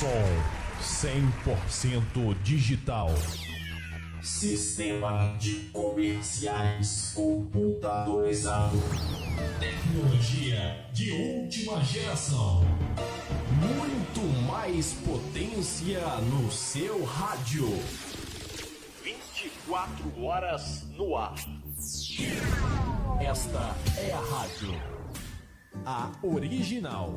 som 100% digital. Sistema de comerciais computadorizado. Tecnologia de última geração. Muito mais potência no seu rádio. 24 horas no ar. Esta é a rádio. A original.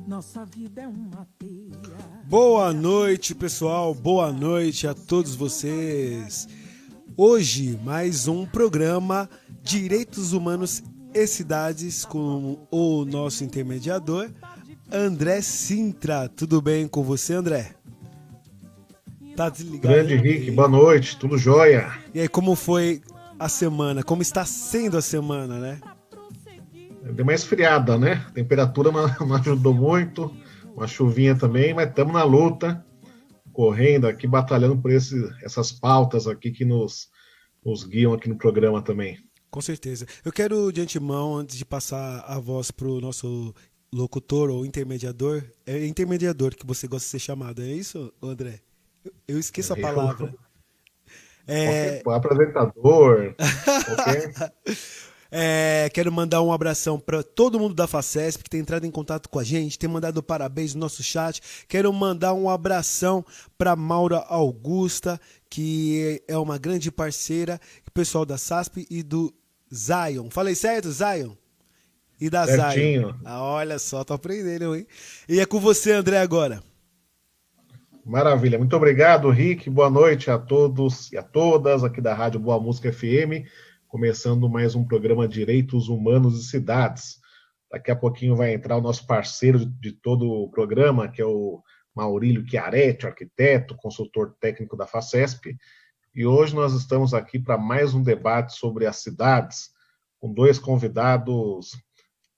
Nossa vida é uma teia. Boa noite, pessoal. Boa noite a todos vocês. Hoje, mais um programa Direitos Humanos e Cidades com o nosso intermediador, André Sintra. Tudo bem com você, André? Tá desligado? Grande Rick, boa noite, tudo jóia? E aí, como foi a semana? Como está sendo a semana, né? Deu uma esfriada, né? A temperatura não ajudou muito, uma chuvinha também, mas estamos na luta, correndo aqui, batalhando por essas pautas aqui que nos guiam aqui no programa também. Com certeza. Eu quero, de antemão, antes de passar a voz para o nosso locutor ou intermediador, é intermediador que você gosta de ser chamado, é isso, André? Eu esqueço a palavra. Apresentador, qualquer... Quero mandar um abração para todo mundo da FACESP que tem entrado em contato com a gente, tem mandado parabéns no nosso chat. Quero mandar um abração para Maura Augusta, que é uma grande parceira, o pessoal da SASP e do Zion. Falei certo, Zion? E da Certinho. Zion. Olha só, tô aprendendo, hein? E é com você, André, agora. Maravilha, muito obrigado, Rick. Boa noite a todos e a todas aqui da Rádio Boa Música FM. Começando mais um programa Direitos Humanos e Cidades. Daqui a pouquinho vai entrar o nosso parceiro de todo o programa, que é o Maurílio Chiaretti, arquiteto, consultor técnico da FACESP. E hoje nós estamos aqui para mais um debate sobre as cidades, com dois convidados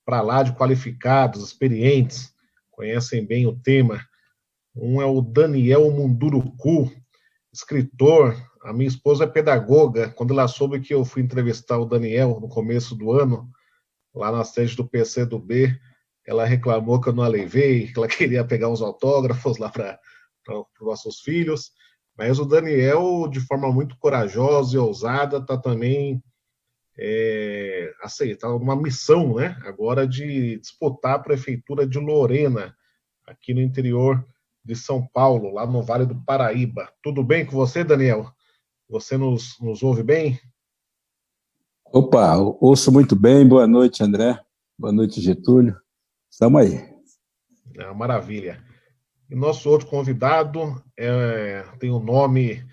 para lá de qualificados, experientes, conhecem bem o tema. Um é o Daniel Munduruku, escritor. A minha esposa é pedagoga. Quando ela soube que eu fui entrevistar o Daniel no começo do ano, lá na sede do PCdoB, ela reclamou que eu não a levei, que ela queria pegar uns autógrafos lá para os nossos filhos. Mas o Daniel, de forma muito corajosa e ousada, está também aceitando uma missão, né? Agora de disputar a prefeitura de Lorena, aqui no interior de São Paulo, lá no Vale do Paraíba. Tudo bem com você, Daniel? Você nos ouve bem? Opa, ouço muito bem. Boa noite, André. Boa noite, Getúlio. Estamos aí. Maravilha. E nosso outro convidado tem o nome,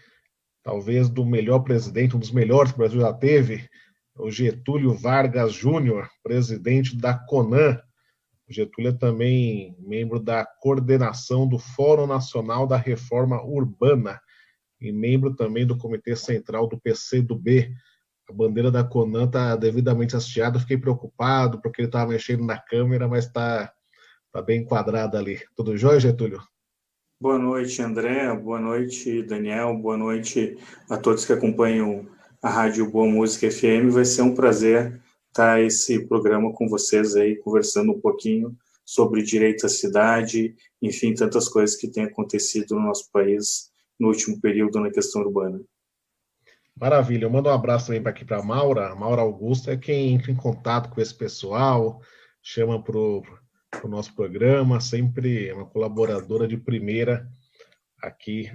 talvez, do melhor presidente, um dos melhores que o Brasil já teve, o Getúlio Vargas Júnior, presidente da CONAN. O Getúlio é também membro da coordenação do Fórum Nacional da Reforma Urbana e membro também do Comitê Central do PCdoB. A bandeira da CONAN está devidamente hasteada. Fiquei preocupado porque ele estava mexendo na câmera, mas está bem enquadrada ali. Tudo jóia, Getúlio? Boa noite, André. Boa noite, Daniel. Boa noite a todos que acompanham a Rádio Boa Música FM. Vai ser um prazer estar esse programa com vocês aí, conversando um pouquinho sobre direito à cidade, enfim, tantas coisas que têm acontecido no nosso país no último período na questão urbana. Maravilha. Eu mando um abraço também aqui para a Maura. A Maura Augusta é quem entra em contato com esse pessoal, chama para o nosso programa, sempre uma colaboradora de primeira aqui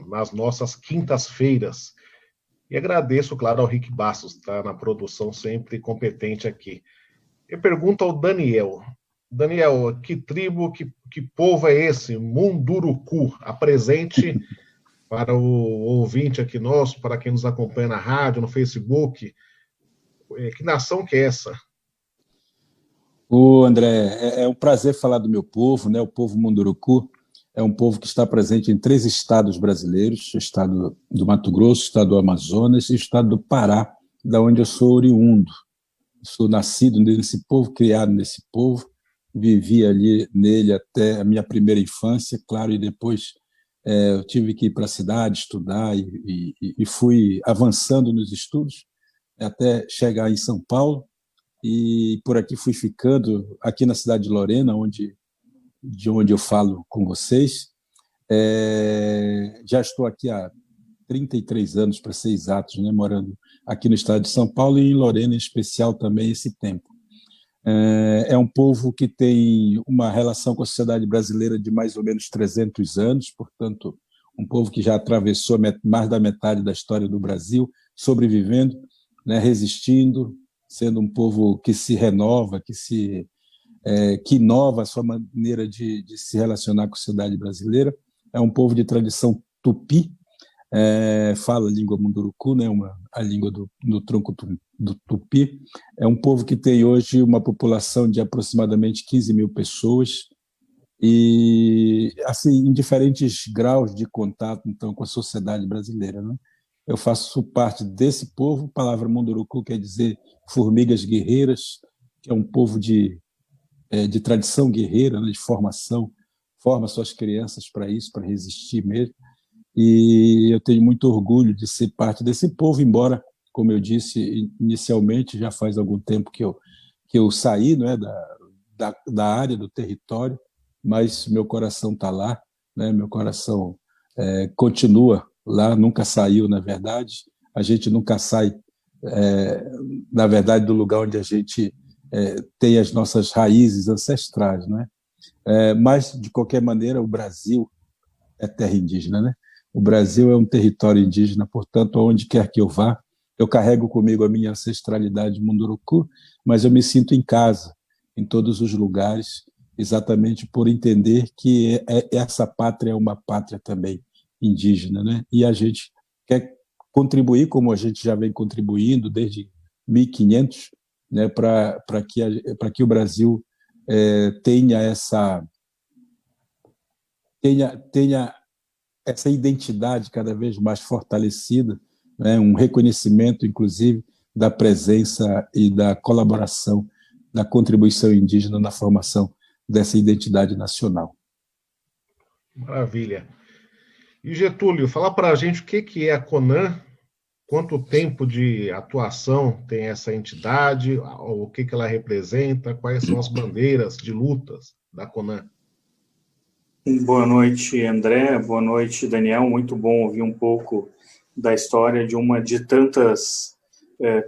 nas nossas quintas-feiras. E agradeço, claro, ao Rick Bastos, tá na produção, sempre competente aqui. Eu pergunto ao Daniel. Daniel, que tribo, que povo é esse? Munduruku. Apresente para o ouvinte aqui nosso, para quem nos acompanha na rádio, no Facebook. Que nação que é essa? André, é um prazer falar do meu povo, né? O povo Munduruku é um povo que está presente em 3 estados brasileiros, o estado do Mato Grosso, o estado do Amazonas e o estado do Pará, da onde eu sou oriundo. Sou nascido nesse povo, criado nesse povo, vivi ali nele até a minha primeira infância, claro, e depois eu tive que ir para a cidade estudar e fui avançando nos estudos até chegar em São Paulo, e por aqui fui ficando, aqui na cidade de Lorena, de onde eu falo com vocês. Já estou aqui há 33 anos, para ser exatos, né, morando aqui no estado de São Paulo e em Lorena em especial também esse tempo. É um povo que tem uma relação com a sociedade brasileira de mais ou menos 300 anos, portanto, um povo que já atravessou mais da metade da história do Brasil, sobrevivendo, né, resistindo, sendo um povo que se renova, que inova a sua maneira de se relacionar com a sociedade brasileira. É um povo de tradição tupi, fala a língua munduruku, né, a língua do tronco do tupi. É um povo que tem hoje uma população de aproximadamente 15 mil pessoas e, assim, em diferentes graus de contato, então, com a sociedade brasileira, né? Eu faço parte desse povo. A palavra munduruku quer dizer formigas guerreiras, que é um povo de tradição guerreira, né, de formação, forma suas crianças para isso, para resistir mesmo. E eu tenho muito orgulho de ser parte desse povo, embora, como eu disse inicialmente, já faz algum tempo que eu saí, não é, da área, do território, mas meu coração está lá, né, meu coração continua lá, nunca saiu, na verdade. A gente nunca sai, na verdade, do lugar onde a gente tem as nossas raízes ancestrais, não é? Mas, de qualquer maneira, o Brasil é terra indígena, né? O Brasil é um território indígena, portanto, aonde quer que eu vá, eu carrego comigo a minha ancestralidade munduruku, mas eu me sinto em casa, em todos os lugares, exatamente por entender que essa pátria é uma pátria também indígena, né? E a gente quer contribuir, como a gente já vem contribuindo desde 1500, né, para que o Brasil tenha essa identidade cada vez mais fortalecida, né, um reconhecimento, inclusive, da presença e da colaboração, da contribuição indígena na formação dessa identidade nacional. Maravilha. E Getúlio, fala para a gente o que é a CONAN, quanto tempo de atuação tem essa entidade, o que ela representa, quais são as bandeiras de lutas da CONAN. Boa noite, André. Boa noite, Daniel. Muito bom ouvir um pouco da história de uma de tantas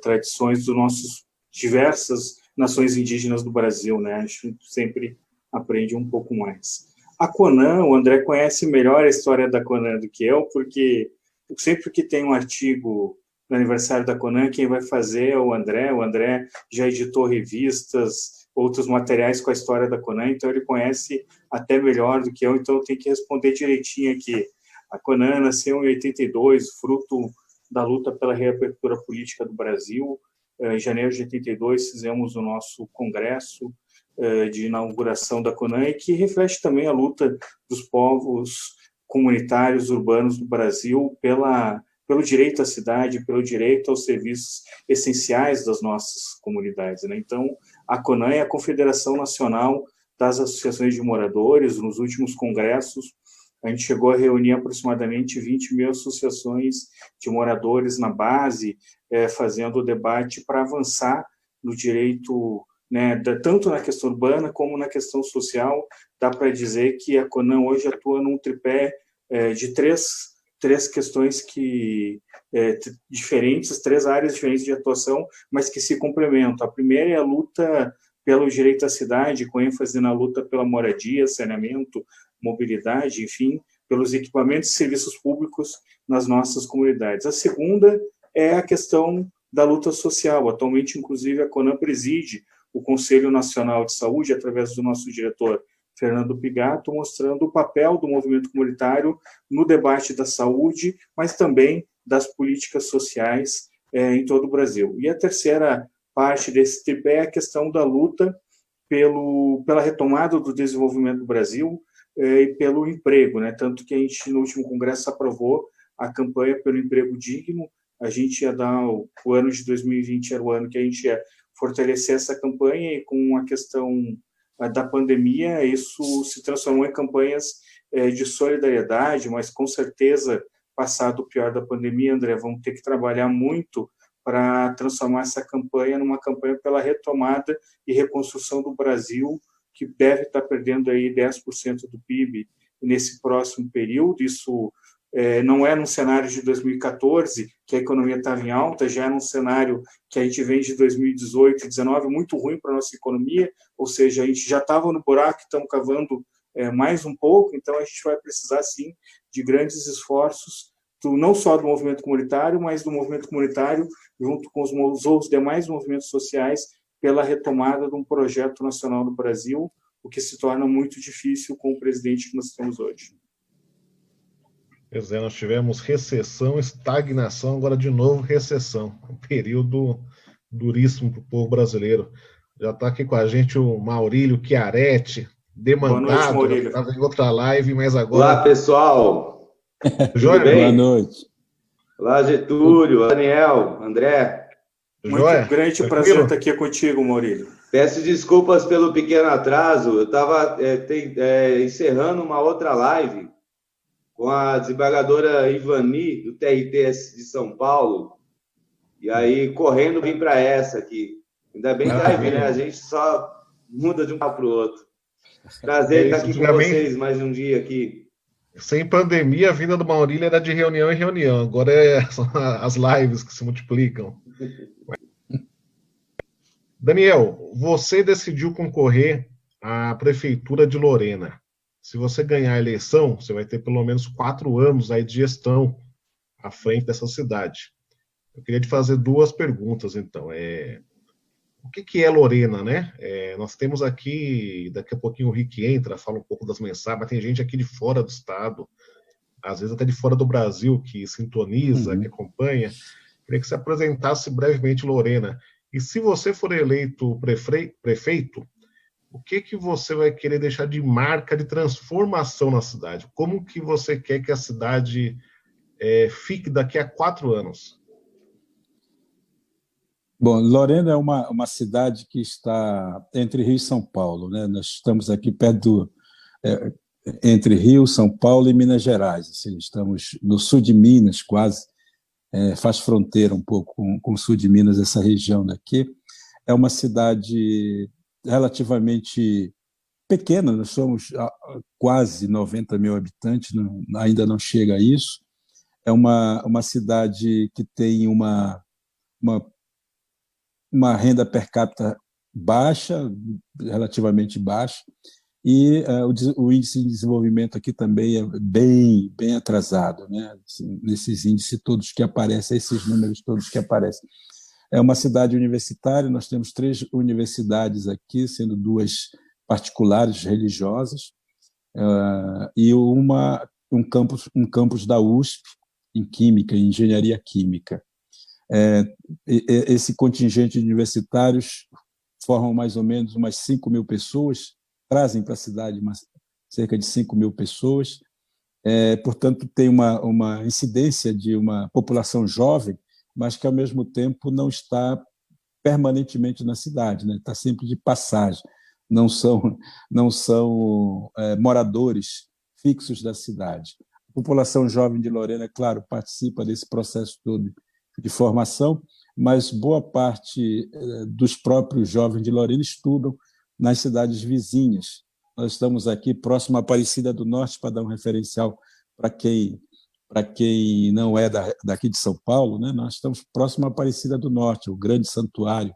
tradições dos nossos diversas nações indígenas do Brasil, né? A gente sempre aprende um pouco mais. A CONAN, o André conhece melhor a história da CONAN do que eu, porque sempre que tem um artigo no aniversário da CONAN, quem vai fazer é o André. O André já editou revistas, outros materiais com a história da CONAN, então ele conhece até melhor do que eu, então eu tenho que responder direitinho aqui. A CONAN nasceu em 82, fruto da luta pela reabertura política do Brasil. Em janeiro de 82 fizemos o nosso congresso de inauguração da CONAN, e que reflete também a luta dos povos comunitários urbanos do Brasil pelo direito à cidade, pelo direito aos serviços essenciais das nossas comunidades, né? Então, a CONAN é a Confederação Nacional das Associações de Moradores. Nos últimos congressos, a gente chegou a reunir aproximadamente 20 mil associações de moradores na base, fazendo o debate para avançar no direito, né, tanto na questão urbana como na questão social. Dá para dizer que a CONAN hoje atua num tripé de três questões diferentes, três áreas diferentes de atuação, mas que se complementam. A primeira é a luta pelo direito à cidade, com ênfase na luta pela moradia, saneamento, mobilidade, enfim, pelos equipamentos e serviços públicos nas nossas comunidades. A segunda é a questão da luta social. Atualmente, inclusive, a CONAN preside o Conselho Nacional de Saúde, através do nosso diretor Fernando Pigato, mostrando o papel do movimento comunitário no debate da saúde, mas também das políticas sociais em todo o Brasil. E a terceira parte desse tripé é a questão da luta pela retomada do desenvolvimento do Brasil e pelo emprego, né? Tanto que a gente, no último congresso, aprovou a campanha pelo emprego digno. A gente ia dar, o ano de 2020 era o ano que a gente ia fortalecer essa campanha, e com a questão da pandemia, isso se transformou em campanhas de solidariedade, mas com certeza, passado o pior da pandemia, André, vamos ter que trabalhar muito para transformar essa campanha numa campanha pela retomada e reconstrução do Brasil, que deve estar perdendo aí 10% do PIB nesse próximo período. Isso não é num cenário de 2014, que a economia estava em alta, já é num cenário que a gente vem de 2018 e 2019, muito ruim para a nossa economia, ou seja, a gente já estava no buraco, estamos cavando mais um pouco, então a gente vai precisar, sim, de grandes esforços, não só do movimento comunitário, mas do movimento comunitário junto com os demais movimentos sociais pela retomada de um projeto nacional no Brasil, o que se torna muito difícil com o presidente que nós temos hoje. Pois é, nós tivemos recessão, estagnação, agora de novo recessão. Um período duríssimo para o povo brasileiro. Já está aqui com a gente o Maurílio Chiaretti, demandado. Boa noite, Estava em outra live, mas agora... Olá, pessoal. Joia, Tudo bem? Boa noite. Olá, Getúlio, Daniel, André. Muito Joia? grande Tranquilo? prazer estar aqui contigo, Maurílio. Peço desculpas pelo pequeno atraso. Eu estava encerrando uma outra live com a desembargadora Ivani, do TRT de São Paulo. E aí, correndo, vim para essa aqui. Ainda bem que live, né? A gente só muda de um para o outro. Prazer estar aqui com vocês mais um dia aqui. Sem pandemia, a vida do Maurílio era de reunião em reunião. Agora são as lives que se multiplicam. Daniel, você decidiu concorrer à Prefeitura de Lorena. Se você ganhar a eleição, você vai ter pelo menos 4 anos aí de gestão à frente dessa cidade. Eu queria te fazer 2 perguntas, então. O que é Lorena, né? Nós temos aqui, daqui a pouquinho o Rick entra, fala um pouco das mensagens, mas tem gente aqui de fora do estado, às vezes até de fora do Brasil, que sintoniza, que acompanha. Queria que você apresentasse brevemente Lorena. E se você for eleito prefeito, o que você vai querer deixar de marca de transformação na cidade? Como que você quer que a cidade fique daqui a 4 anos? Bom, Lorena é uma cidade que está entre Rio e São Paulo, né? Nós estamos aqui perto entre Rio, São Paulo e Minas Gerais. Assim, estamos no sul de Minas, quase, faz fronteira um pouco com o sul de Minas, essa região daqui. É uma cidade relativamente pequena, nós somos quase 90 mil habitantes, ainda não chega a isso. É uma cidade que tem uma renda per capita baixa, relativamente baixa, e o índice de desenvolvimento aqui também é bem atrasado, né? Assim, nesses índices todos que aparecem, esses números todos que aparecem. É uma cidade universitária, nós temos 3 universidades aqui, sendo 2 particulares religiosas, e um campus da USP, em Química, em Engenharia Química. Esse contingente de universitários formam mais ou menos umas 5 mil pessoas, trazem para a cidade cerca de 5 mil pessoas, portanto, tem uma incidência de uma população jovem, mas que, ao mesmo tempo, não está permanentemente na cidade, né? Está sempre de passagem, não são moradores fixos da cidade. A população jovem de Lorena, claro, participa desse processo todo de formação, mas boa parte dos próprios jovens de Lorena estudam nas cidades vizinhas. Nós estamos aqui próximo à Aparecida do Norte, para dar um referencial para quem não é daqui de São Paulo, né? Nós estamos próximo à Aparecida do Norte, o grande santuário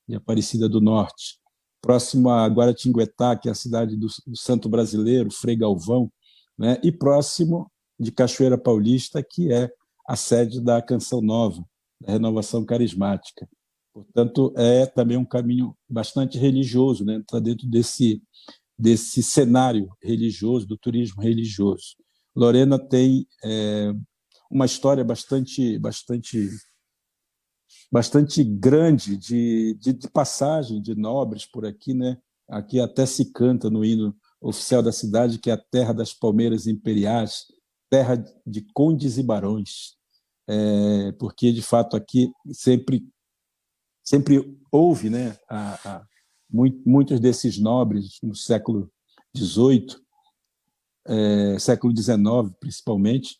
de Aparecida do Norte, próximo a Guaratinguetá, que é a cidade do santo brasileiro, Frei Galvão, né? E próximo de Cachoeira Paulista, que é a sede da Canção Nova, da Renovação Carismática. Portanto, é também um caminho bastante religioso, né? Está dentro desse cenário religioso, do turismo religioso. Lorena tem uma história bastante grande de passagem de nobres por aqui, né? Aqui até se canta no hino oficial da cidade que é a terra das palmeiras imperiais, terra de condes e barões, porque de fato aqui sempre houve, né, muitos desses nobres no século XVIII, século XIX principalmente,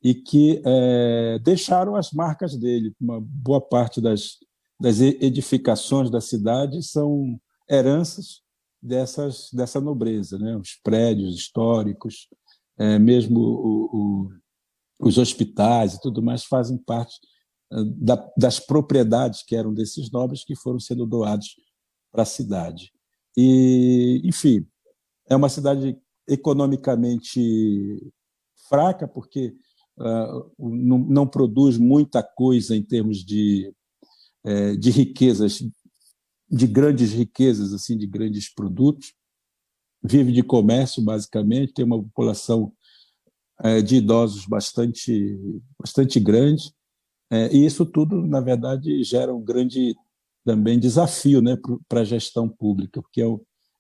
e que deixaram as marcas dele. Uma boa parte das edificações da cidade são heranças dessa nobreza, né? Os prédios históricos, mesmo os hospitais e tudo mais fazem parte das propriedades que eram desses nobres que foram sendo doados para a cidade. E, enfim, é uma cidade economicamente fraca, porque não produz muita coisa em termos de riquezas, de grandes riquezas, assim, de grandes produtos. Vive de comércio, basicamente, tem uma população de idosos bastante grande, e isso tudo, na verdade, gera um grande também desafio, né, para a gestão pública, porque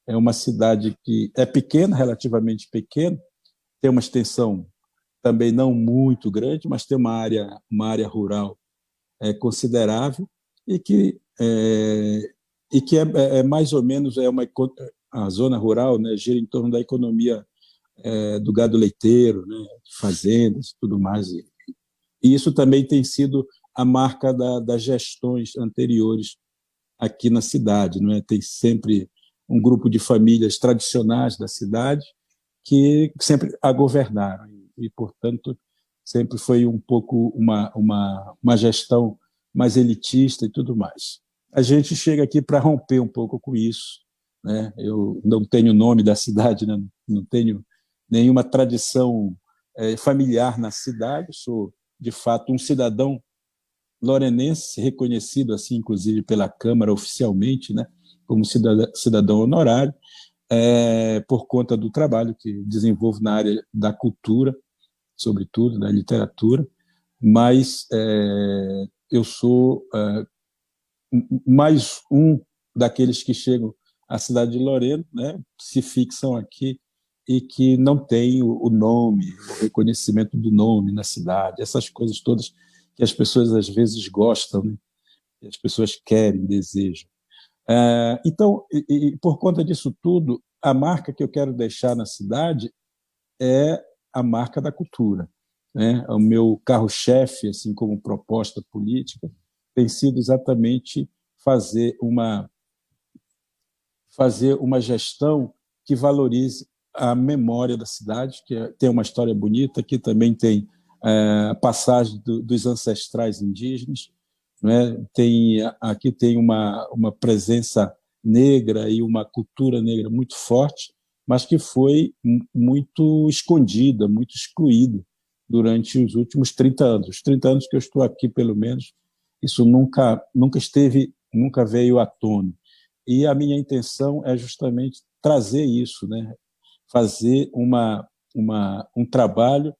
é uma cidade que é pequena, relativamente pequena, tem uma extensão também não muito grande, mas tem uma área rural considerável e que é mais ou menos a zona rural, né, gira em torno da economia do gado leiteiro, né, de fazendas e tudo mais. E isso também tem sido a marca das gestões anteriores aqui na cidade, não é? Tem sempre um grupo de famílias tradicionais da cidade que sempre a governaram e, portanto, sempre foi um pouco uma gestão mais elitista e tudo mais. A gente chega aqui para romper um pouco com isso, né? Eu não tenho o nome da cidade, né? Não tenho nenhuma tradição familiar na cidade, sou, de fato, um cidadão lorenense, reconhecido, assim, inclusive, pela Câmara oficialmente, né? Como cidadão honorário, por conta do trabalho que desenvolvo na área da cultura, sobretudo, da literatura, mas eu sou mais um daqueles que chegam à cidade de Lorena, né, se fixam aqui e que não tem o nome, o reconhecimento do nome na cidade, essas coisas todas que as pessoas às vezes gostam, né, que as pessoas querem, desejam. Então, por conta disso tudo, a marca que eu quero deixar na cidade é a marca da cultura, né? O meu carro-chefe, assim como proposta política, tem sido exatamente fazer uma gestão que valorize a memória da cidade, que tem uma história bonita, que também tem a passagem dos ancestrais indígenas, né? Aqui tem uma presença negra e uma cultura negra muito forte, mas que foi muito escondida, muito excluída durante os últimos 30 anos. Os 30 anos que eu estou aqui, pelo menos, isso nunca veio à tona. E a minha intenção é justamente trazer isso, né? Fazer um trabalho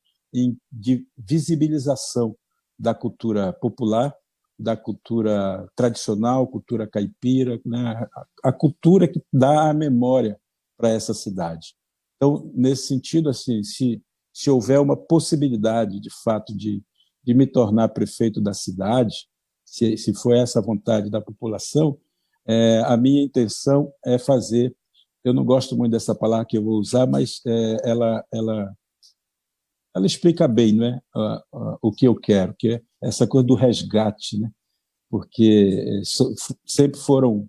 de visibilização da cultura popular, da cultura tradicional, cultura caipira, né? A cultura que dá a memória para essa cidade. Então, nesse sentido, assim, se houver uma possibilidade, de fato, de me tornar prefeito da cidade, se for essa a vontade da população, a minha intenção é fazer, eu não gosto muito dessa palavra que eu vou usar, mas ela explica bem, não é? O que eu quero, que é essa coisa do resgate, né? Porque sempre foram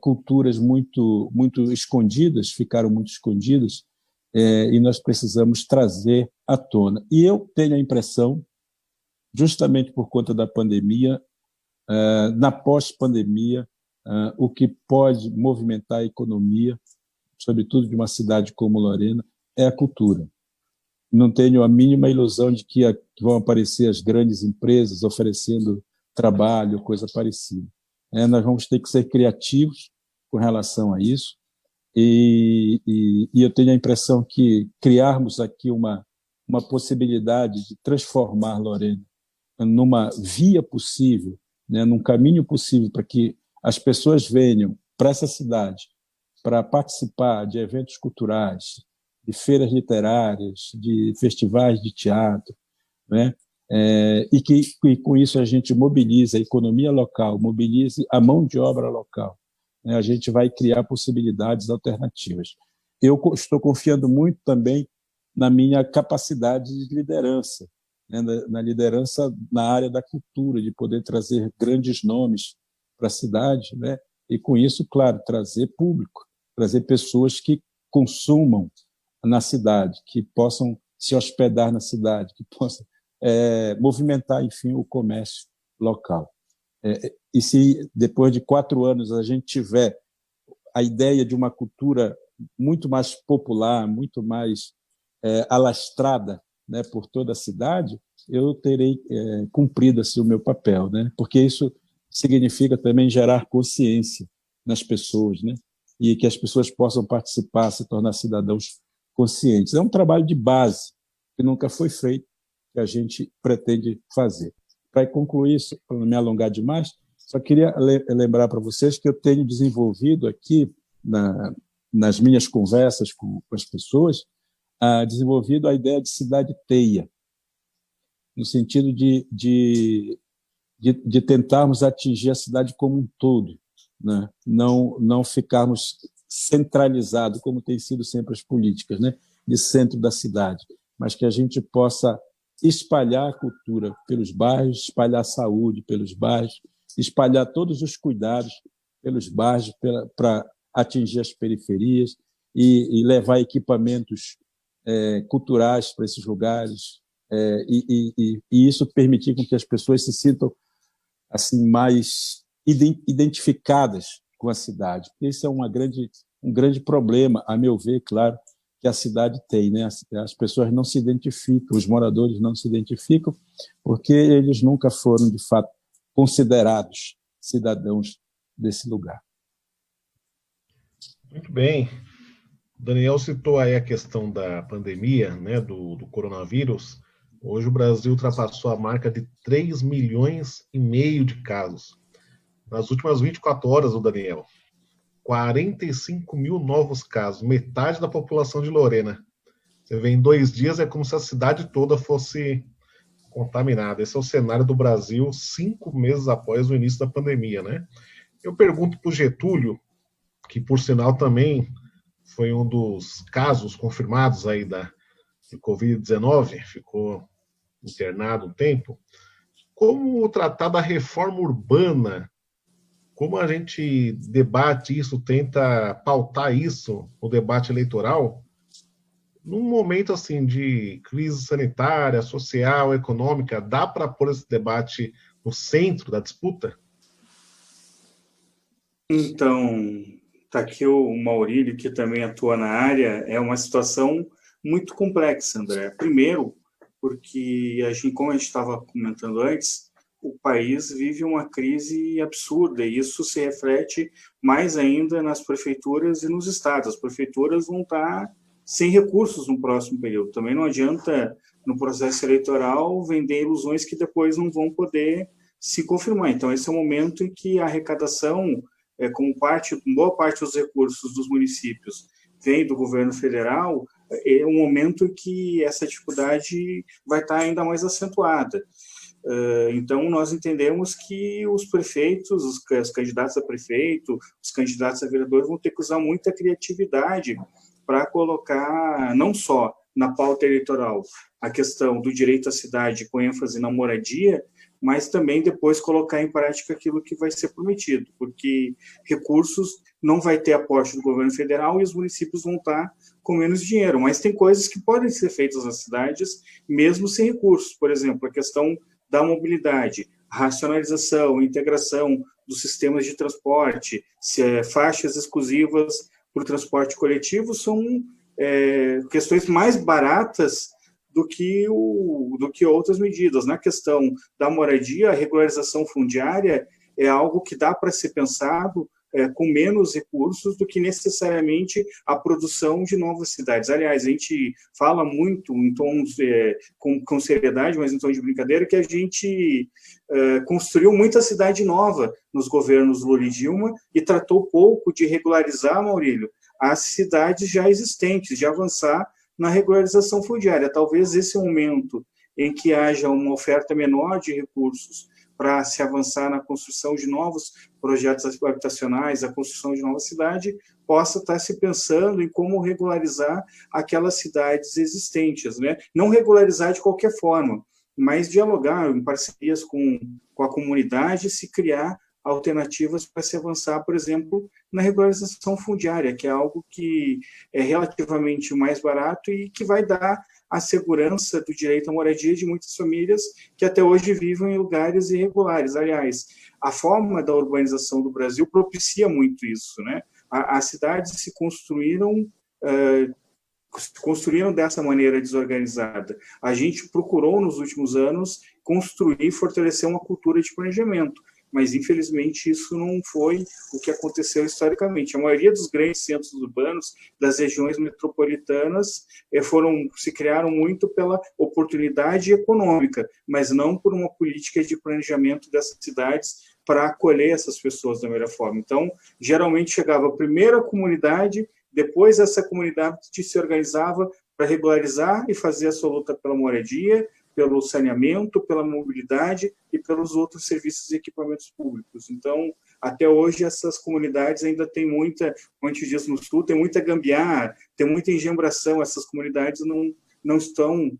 culturas muito escondidas, ficaram muito escondidas, e nós precisamos trazer à tona. E eu tenho a impressão, justamente por conta da pandemia, na pós-pandemia, o que pode movimentar a economia, sobretudo de uma cidade como Lorena, é a cultura. Não tenho a mínima ilusão de que vão aparecer as grandes empresas oferecendo trabalho, coisa parecida. Nós vamos ter que ser criativos com relação a isso, e eu tenho a impressão que criarmos aqui uma possibilidade de transformar Lorena numa via possível, né, num caminho possível para que as pessoas venham para essa cidade para participar de eventos culturais, de feiras literárias, de festivais de teatro, né? E com isso a gente mobilize a economia local, mobilize a mão de obra local, né, a gente vai criar possibilidades alternativas. Eu estou confiando muito também na minha capacidade de liderança, né, na liderança na área da cultura, de poder trazer grandes nomes para a cidade, né, e, com isso, claro, trazer público, trazer pessoas que consumam na cidade, que possam se hospedar na cidade, que possam movimentar, enfim, o comércio local. E se, depois de 4 anos, a gente tiver a ideia de uma cultura muito mais popular, muito mais alastrada, né, por toda a cidade, eu terei cumprido assim, o meu papel, né? Porque isso significa também gerar consciência nas pessoas, né? E que as pessoas possam participar, se tornar cidadãos conscientes. É um trabalho de base que nunca foi feito, que a gente pretende fazer. Para concluir, para não me alongar demais, só queria lembrar para vocês que eu tenho desenvolvido aqui, nas minhas conversas com as pessoas, desenvolvido a ideia de cidade-teia, no sentido de tentarmos atingir a cidade como um todo, né? Não ficarmos centralizados, como tem sido sempre as políticas, né? De centro da cidade, mas que a gente possa espalhar a cultura pelos bairros, espalhar a saúde pelos bairros, espalhar todos os cuidados pelos bairros para atingir as periferias e levar equipamentos culturais para esses lugares, e isso permitir com que as pessoas se sintam assim mais identificadas com a cidade. Esse é um grande problema, a meu ver, claro, que a cidade tem, né? As pessoas não se identificam, os moradores não se identificam, porque eles nunca foram, de fato, considerados cidadãos desse lugar. Muito bem. O Daniel citou aí a questão da pandemia, né, do coronavírus. Hoje o Brasil ultrapassou a marca de 3,5 milhões de casos. Nas últimas 24 horas, o Daniel, 45 mil novos casos, metade da população de Lorena. Você vê, em 2 dias é como se a cidade toda fosse contaminada. Esse é o cenário do Brasil 5 meses após o início da pandemia, né? Eu pergunto para o Getúlio, que por sinal também foi um dos casos confirmados aí de Covid-19, ficou internado um tempo, como tratar da reforma urbana? Como a gente debate isso, tenta pautar isso no debate eleitoral, num momento assim de crise sanitária, social, econômica, dá para pôr esse debate no centro da disputa? Então, está aqui o Maurílio, que também atua na área. É uma situação muito complexa, André. Primeiro, porque, como a gente estava comentando antes, o país vive uma crise absurda, e isso se reflete mais ainda nas prefeituras e nos estados. As prefeituras vão estar sem recursos no próximo período. Também não adianta, no processo eleitoral, vender ilusões que depois não vão poder se confirmar. Então, esse é o momento em que a arrecadação, como boa parte dos recursos dos municípios vem do governo federal, é um momento em que essa dificuldade vai estar ainda mais acentuada. Então, nós entendemos que os prefeitos, os candidatos a prefeito, os candidatos a vereador vão ter que usar muita criatividade para colocar, não só na pauta eleitoral, a questão do direito à cidade com ênfase na moradia, mas também depois colocar em prática aquilo que vai ser prometido, porque recursos não vai ter aporte do governo federal e os municípios vão estar com menos dinheiro, mas tem coisas que podem ser feitas nas cidades mesmo sem recursos. Por exemplo, a questão da mobilidade, racionalização, integração dos sistemas de transporte, faixas exclusivas para o transporte coletivo são questões mais baratas do que outras medidas. Na questão da moradia, a regularização fundiária é algo que dá para ser pensado com menos recursos do que necessariamente a produção de novas cidades. Aliás, a gente fala muito em tons com seriedade, mas em tom de brincadeira, que a gente construiu muita cidade nova nos governos Lula e Dilma e tratou pouco de regularizar, Maurílio, as cidades já existentes, de avançar na regularização fundiária. Talvez esse momento em que haja uma oferta menor de recursos para se avançar na construção de novos projetos habitacionais, a construção de nova cidade, possa estar se pensando em como regularizar aquelas cidades existentes, né? Não regularizar de qualquer forma, mas dialogar em parcerias com a comunidade, se criar alternativas para se avançar, por exemplo, na regularização fundiária, que é algo que é relativamente mais barato e que vai dar a segurança do direito à moradia de muitas famílias que até hoje vivem em lugares irregulares. Aliás, a forma da urbanização do Brasil propicia muito isso, né? As cidades se construíram dessa maneira desorganizada. A gente procurou, nos últimos anos, construir e fortalecer uma cultura de planejamento, mas, infelizmente, isso não foi o que aconteceu historicamente. A maioria dos grandes centros urbanos, das regiões metropolitanas, se criaram muito pela oportunidade econômica, mas não por uma política de planejamento dessas cidades para acolher essas pessoas da melhor forma. Então, geralmente chegava primeiro a comunidade, depois essa comunidade se organizava para regularizar e fazer a sua luta pela moradia, pelo saneamento, pela mobilidade e pelos outros serviços e equipamentos públicos. Então, até hoje, essas comunidades ainda têm muita, como a gente diz no Sul, tem muita gambiarra, tem muita engembração. Essas comunidades não estão,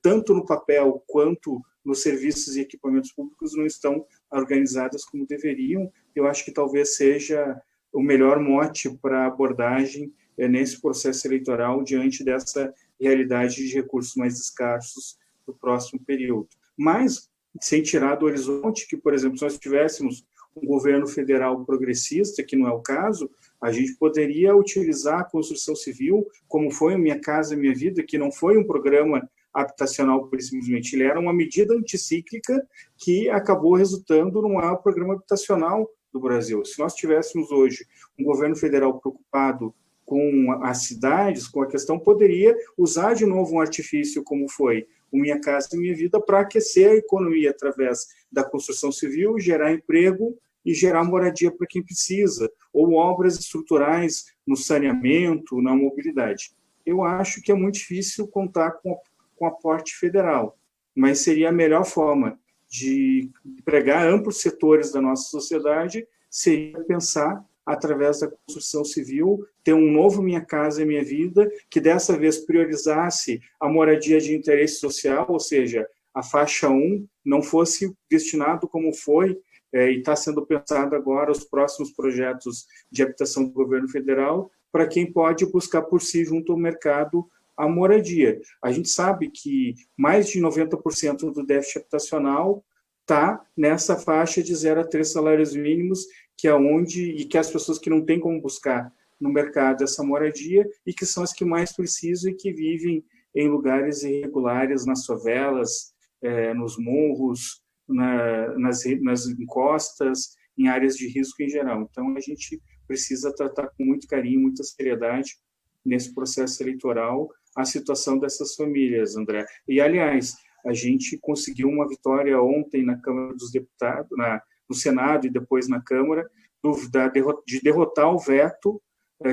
tanto no papel quanto nos serviços e equipamentos públicos, não estão organizadas como deveriam. Eu acho que talvez seja o melhor mote para a abordagem nesse processo eleitoral diante dessa realidade de recursos mais escassos do próximo período. Mas, sem tirar do horizonte que, por exemplo, se nós tivéssemos um governo federal progressista, que não é o caso, a gente poderia utilizar a construção civil, como foi o Minha Casa Minha Vida, que não foi um programa habitacional, por simplesmente, ele era uma medida anticíclica que acabou resultando no maior programa habitacional do Brasil. Se nós tivéssemos hoje um governo federal preocupado com as cidades, com a questão, poderia usar de novo um artifício como foi o Minha Casa Minha Vida para aquecer a economia através da construção civil, gerar emprego e gerar moradia para quem precisa, ou obras estruturais no saneamento, na mobilidade. Eu acho que é muito difícil contar com aporte federal, mas seria a melhor forma de empregar amplos setores da nossa sociedade, seria pensar através da construção civil, ter um novo Minha Casa Minha Vida, que dessa vez priorizasse a moradia de interesse social, ou seja, a faixa 1 não fosse destinado como foi, e está sendo pensado agora os próximos projetos de habitação do governo federal, para quem pode buscar por si junto ao mercado a moradia. A gente sabe que mais de 90% do déficit habitacional está nessa faixa de 0 a 3 salários mínimos, que é onde, e que as pessoas que não têm como buscar no mercado essa moradia, e que são as que mais precisam e que vivem em lugares irregulares, nas favelas, nos morros, nas encostas, em áreas de risco em geral. Então, a gente precisa tratar com muito carinho, muita seriedade, nesse processo eleitoral, a situação dessas famílias, André. E, aliás, a gente conseguiu uma vitória ontem na Câmara dos Deputados, no Senado e depois na Câmara, de derrotar o veto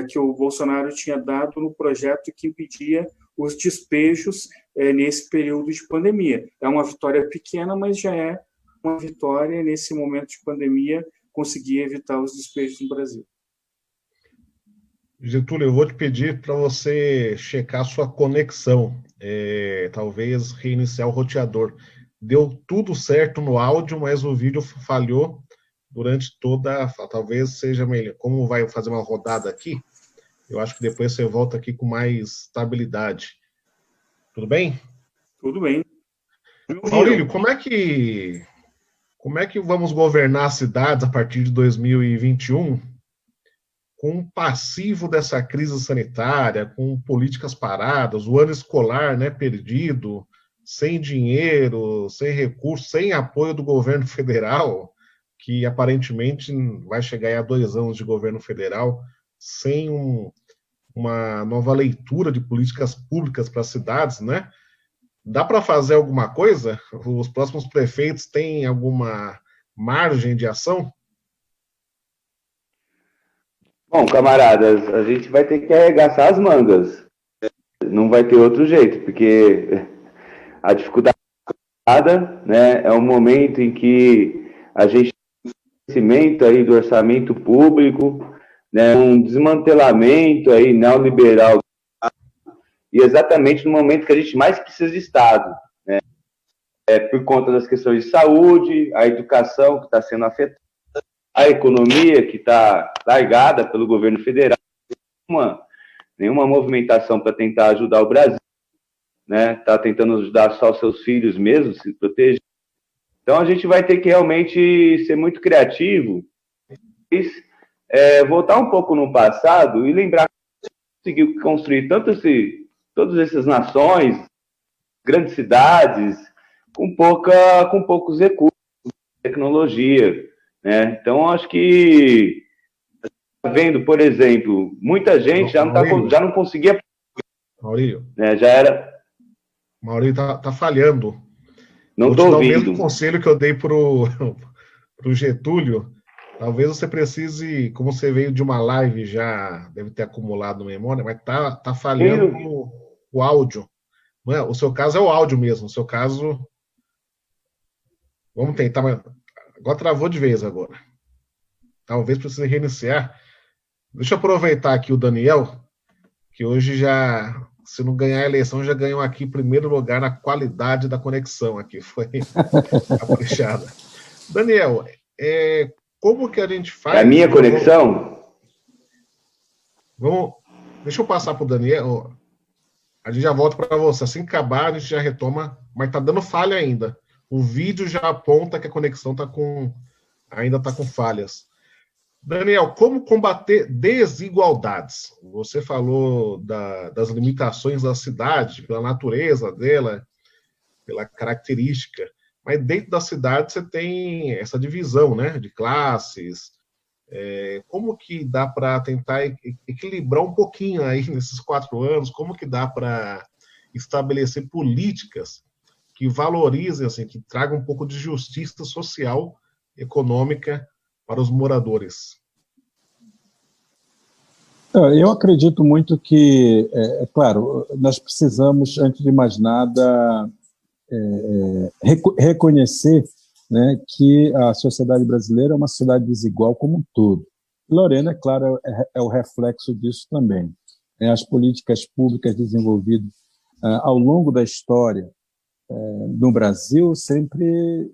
que o Bolsonaro tinha dado no projeto que impedia os despejos nesse período de pandemia. É uma vitória pequena, mas já é uma vitória nesse momento de pandemia, conseguir evitar os despejos no Brasil. Getúlio, eu vou te pedir para você checar sua conexão, talvez reiniciar o roteador. Deu tudo certo no áudio, mas o vídeo falhou durante toda. Talvez seja melhor. Como vai fazer uma rodada aqui, eu acho que depois você volta aqui com mais estabilidade. Tudo bem? Tudo bem. Maurílio, como é que vamos governar as cidades a partir de 2021 com o passivo dessa crise sanitária, com políticas paradas, o ano escolar, né, perdido, sem dinheiro, sem recursos, sem apoio do governo federal, que aparentemente vai chegar a 2 anos de governo federal, sem uma nova leitura de políticas públicas para as cidades, né? Dá para fazer alguma coisa? Os próximos prefeitos têm alguma margem de ação? Bom, camaradas, a gente vai ter que arregaçar as mangas. Não vai ter outro jeito, porque a dificuldade, né, é um momento em que a gente tem um crescimento aí do orçamento público, né, um desmantelamento aí neoliberal, e exatamente no momento que a gente mais precisa de Estado, né, por conta das questões de saúde, a educação que está sendo afetada, a economia que está largada pelo governo federal, nenhuma movimentação para tentar ajudar o Brasil, né? Está tentando ajudar só os seus filhos mesmo, se proteger. Então a gente vai ter que realmente ser muito criativo, voltar um pouco no passado e lembrar que a gente conseguiu construir todas essas nações, grandes cidades, com poucos recursos, tecnologia, né? Então acho que vendo, por exemplo, muita gente já não conseguia. Maurílio. Né, já era. Maurílio tá falhando. Não Vou te dar ouvindo. o mesmo conselho que eu dei pro Getúlio. Talvez você precise, como você veio de uma live já, deve ter acumulado memória, mas tá falhando o áudio. Não é? O seu caso é o áudio mesmo. O seu caso. Vamos tentar, mas agora travou de vez agora. Talvez precise reiniciar. Deixa eu aproveitar aqui o Daniel, que hoje já, se não ganhar a eleição, já ganhou aqui primeiro lugar na qualidade da conexão aqui. Foi caprichada. Daniel, como que a gente faz? É a minha conexão? Deixa eu passar para o Daniel. A gente já volta para você. Assim que acabar, a gente já retoma, mas tá dando falha ainda. O vídeo já aponta que a conexão ainda está com falhas. Daniel, como combater desigualdades? Você falou das limitações da cidade, pela natureza dela, pela característica, mas dentro da cidade você tem essa divisão, né, de classes. Como que dá para tentar equilibrar um pouquinho aí nesses 4 anos? Como que dá para estabelecer políticas que valorizem, assim, que tragam um pouco de justiça social, econômica para os moradores? Eu acredito muito que, claro, nós precisamos, antes de mais nada, reconhecer, né, que a sociedade brasileira é uma sociedade desigual como um todo. Lorena, é claro, é o reflexo disso também. As políticas públicas desenvolvidas ao longo da história no Brasil sempre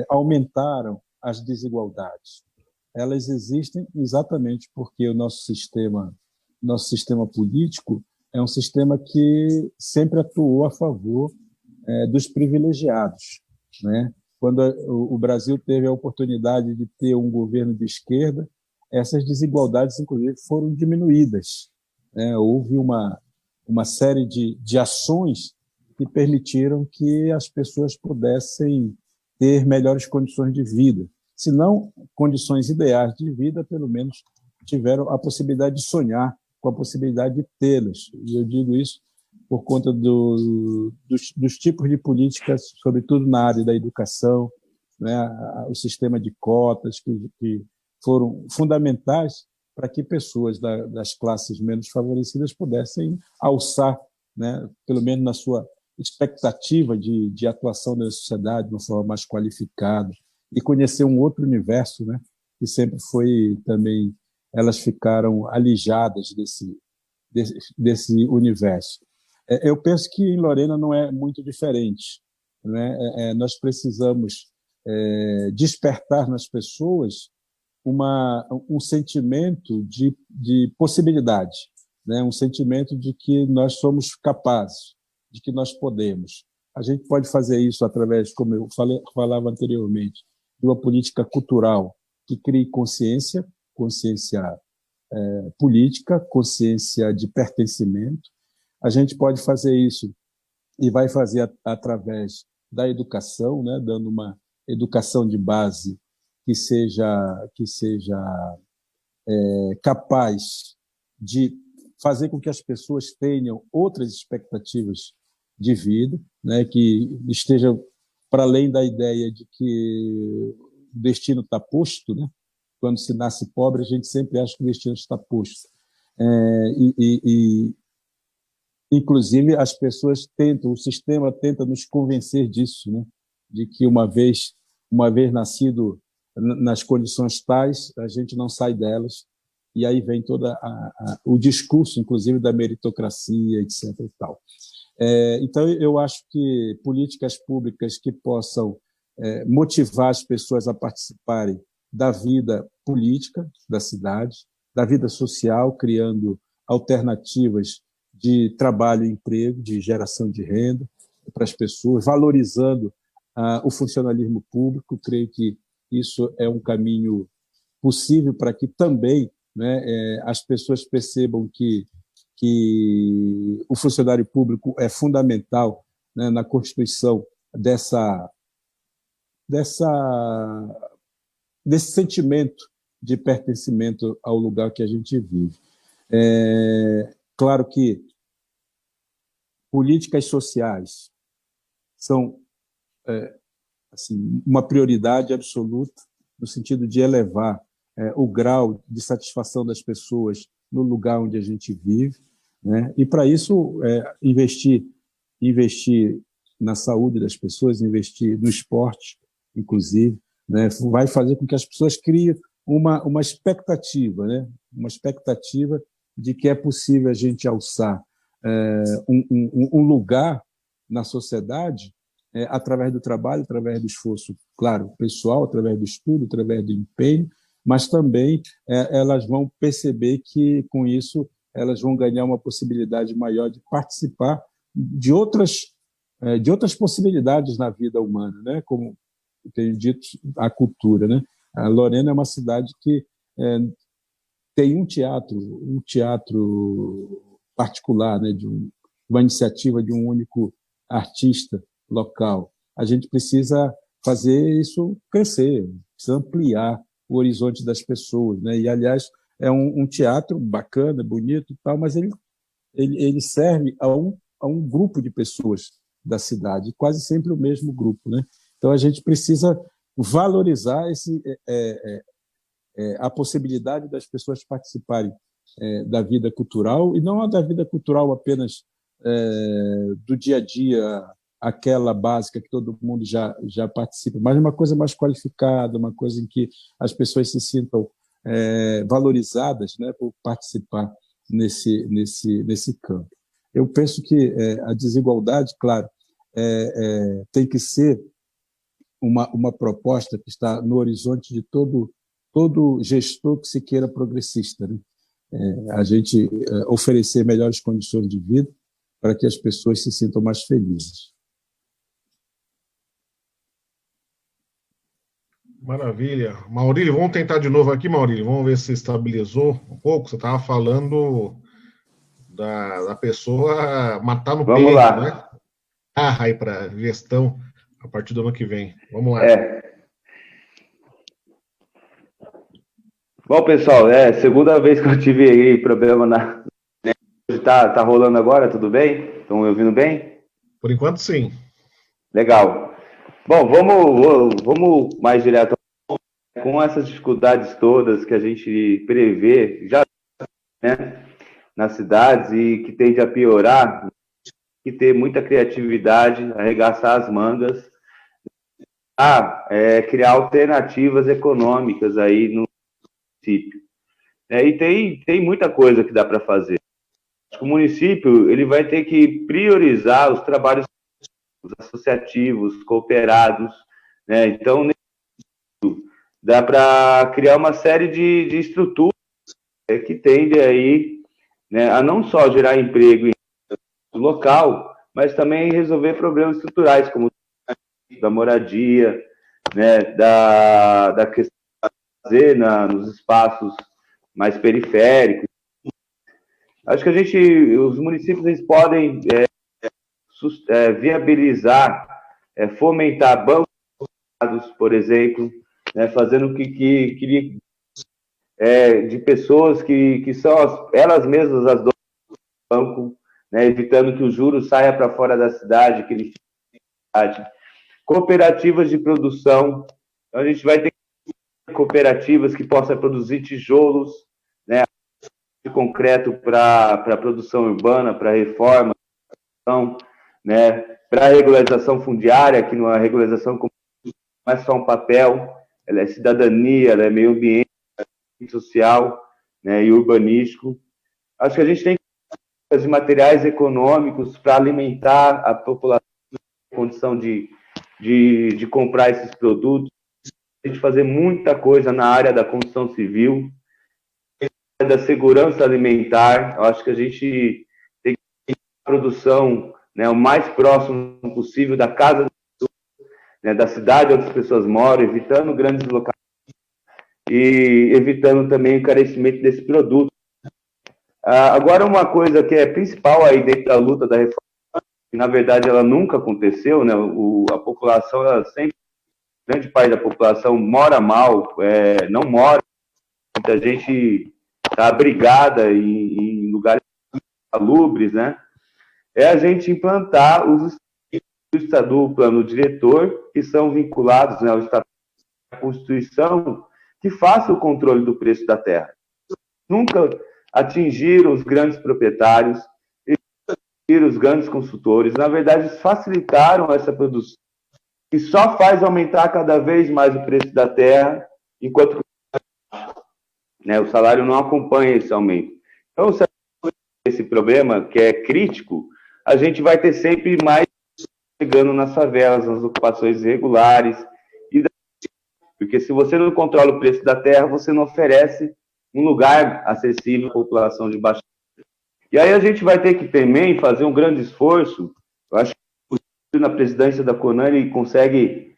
aumentaram as desigualdades. Elas existem exatamente porque o nosso sistema político é um sistema que sempre atuou a favor dos privilegiados, né? Quando o Brasil teve a oportunidade de ter um governo de esquerda, essas desigualdades, inclusive, foram diminuídas, né? Houve uma série de ações que permitiram que as pessoas pudessem ter melhores condições de vida. Se não condições ideais de vida, pelo menos tiveram a possibilidade de sonhar com a possibilidade de tê-las. E eu digo isso por conta dos tipos de políticas, sobretudo na área da educação, né, o sistema de cotas que foram fundamentais para que pessoas das classes menos favorecidas pudessem alçar, né, pelo menos na sua expectativa de atuação na sociedade de uma forma mais qualificada, e conhecer um outro universo, né, que sempre foi também, elas ficaram alijadas desse universo. Eu penso que em Lorena não é muito diferente, né? Nós precisamos despertar nas pessoas um sentimento de possibilidade, né? Um sentimento de que nós somos capazes, de que nós podemos. A gente pode fazer isso através, como eu falava anteriormente, de uma política cultural que crie consciência política, consciência de pertencimento. A gente pode fazer isso e vai fazer através da educação, né, dando uma educação de base que seja capaz de fazer com que as pessoas tenham outras expectativas de vida, né, que esteja para além da ideia de que o destino está posto, né? Quando se nasce pobre, a gente sempre acha que o destino está posto. Inclusive, as pessoas o sistema tenta nos convencer disso, né? De que uma vez uma vez nascido nas condições tais, a gente não sai delas, e aí vem todo o discurso, inclusive, da meritocracia, etc. E tal. Então, eu acho que políticas públicas que possam motivar as pessoas a participarem da vida política da cidade, da vida social, criando alternativas de trabalho e emprego, de geração de renda para as pessoas, valorizando o funcionalismo público. Creio que isso é um caminho possível para que também, né, as pessoas percebam que o funcionário público é fundamental, né, na constituição desse sentimento de pertencimento ao lugar que a gente vive. Claro que políticas sociais são assim, uma prioridade absoluta no sentido de elevar o grau de satisfação das pessoas no lugar onde a gente vive, né? E, para isso, investir na saúde das pessoas, investir no esporte, inclusive, né? Vai fazer com que as pessoas criem uma expectativa, né? Uma expectativa de que é possível a gente alçar um lugar na sociedade através do trabalho, através do esforço, claro, pessoal, através do estudo, através do empenho, mas também elas vão perceber que, com isso, elas vão ganhar uma possibilidade maior de participar de outras possibilidades na vida humana, né? Como eu tenho dito, a cultura, né? A Lorena é uma cidade que tem um teatro particular, né? De uma iniciativa de um único artista local. A gente precisa fazer isso crescer, precisa ampliar o horizonte das pessoas, né? E, aliás, é um teatro bacana, bonito e tal, mas ele serve a um grupo de pessoas da cidade, quase sempre o mesmo grupo, né? Então, a gente precisa valorizar a possibilidade das pessoas participarem da vida cultural, e não a da vida cultural apenas do dia a dia, aquela básica que todo mundo já participa, mas uma coisa mais qualificada, uma coisa em que as pessoas se sintam valorizadas, né, por participar nesse campo. Eu penso que a desigualdade, claro, tem que ser uma proposta que está no horizonte de todo gestor que se queira progressista, né? A gente oferecer melhores condições de vida para que as pessoas se sintam mais felizes. Maravilha. Maurílio, vamos tentar de novo aqui, Maurílio. Vamos ver se estabilizou um pouco. Você estava falando da pessoa matar no Vamos peito, lá. né? Aí para gestão a partir do ano que vem. Vamos lá. Bom, pessoal, segunda vez que eu tive aí problema na... Tá rolando agora, tudo bem? Estão me ouvindo bem? Por enquanto, sim. Legal. Bom, vamos mais direto. Com essas dificuldades todas que a gente prevê já, né, nas cidades e que tende a piorar, que ter muita criatividade, arregaçar as mangas, criar alternativas econômicas aí no município. E tem muita coisa que dá para fazer. O município ele vai ter que priorizar os trabalhos associativos, cooperados, né? Então, dá para criar uma série de estruturas que tendem aí, né, a não só gerar emprego no local, mas também resolver problemas estruturais, como da moradia, né, da questão de fazer nos espaços mais periféricos. Acho que os municípios eles podem viabilizar, fomentar bancos, por exemplo, né, fazendo que de pessoas que são elas mesmas as donas do banco, né, evitando que o juros saia para fora da cidade, que ele fique na cidade. Cooperativas de produção, então a gente vai ter cooperativas que possam produzir tijolos, né, de concreto para produção urbana, para reforma, né, para regularização fundiária, que não é regularização não é só um papel, ela é cidadania, ela é meio ambiente, social, né, e urbanístico. Acho que a gente tem que fazer materiais econômicos para alimentar a população em condição de comprar esses produtos, a gente fazer muita coisa na área da construção civil, da segurança alimentar. Eu acho que a gente tem que ter a produção, né, o mais próximo possível da casa, né, da cidade onde as pessoas moram, evitando grandes locais e evitando também o encarecimento desse produto. Agora, uma coisa que é principal aí dentro da luta da reforma, que na verdade ela nunca aconteceu, né? A população, ela sempre, grande parte da população mora mal, não mora, muita gente está abrigada em lugares salubres, né? É a gente implantar os do plano diretor, que são vinculados, né, ao Estatuto da Constituição, que faça o controle do preço da terra. Nunca atingiram os grandes proprietários, atingiram os grandes consultores, na verdade, facilitaram essa produção, que só faz aumentar cada vez mais o preço da terra, enquanto né, o salário não acompanha esse aumento. Então, se esse problema, que é crítico, a gente vai ter sempre mais chegando nas favelas, nas ocupações irregulares, porque se você não controla o preço da terra, você não oferece um lugar acessível à população de baixa. E aí a gente vai ter que também fazer um grande esforço. Eu acho que na presidência da Conan ele consegue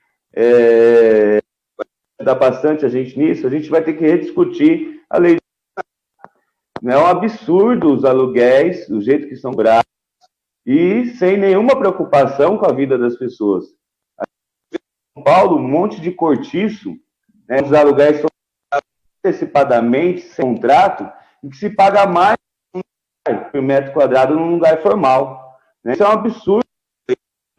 ajudar bastante a gente nisso. A gente vai ter que rediscutir a lei. Não é um absurdo os aluguéis, do jeito que são cobrados, e sem nenhuma preocupação com a vida das pessoas. Em São Paulo, um monte de cortiço, né, os aluguéis são antecipadamente, sem contrato, e que se paga mais por metro quadrado num lugar formal. Né? Isso é um absurdo,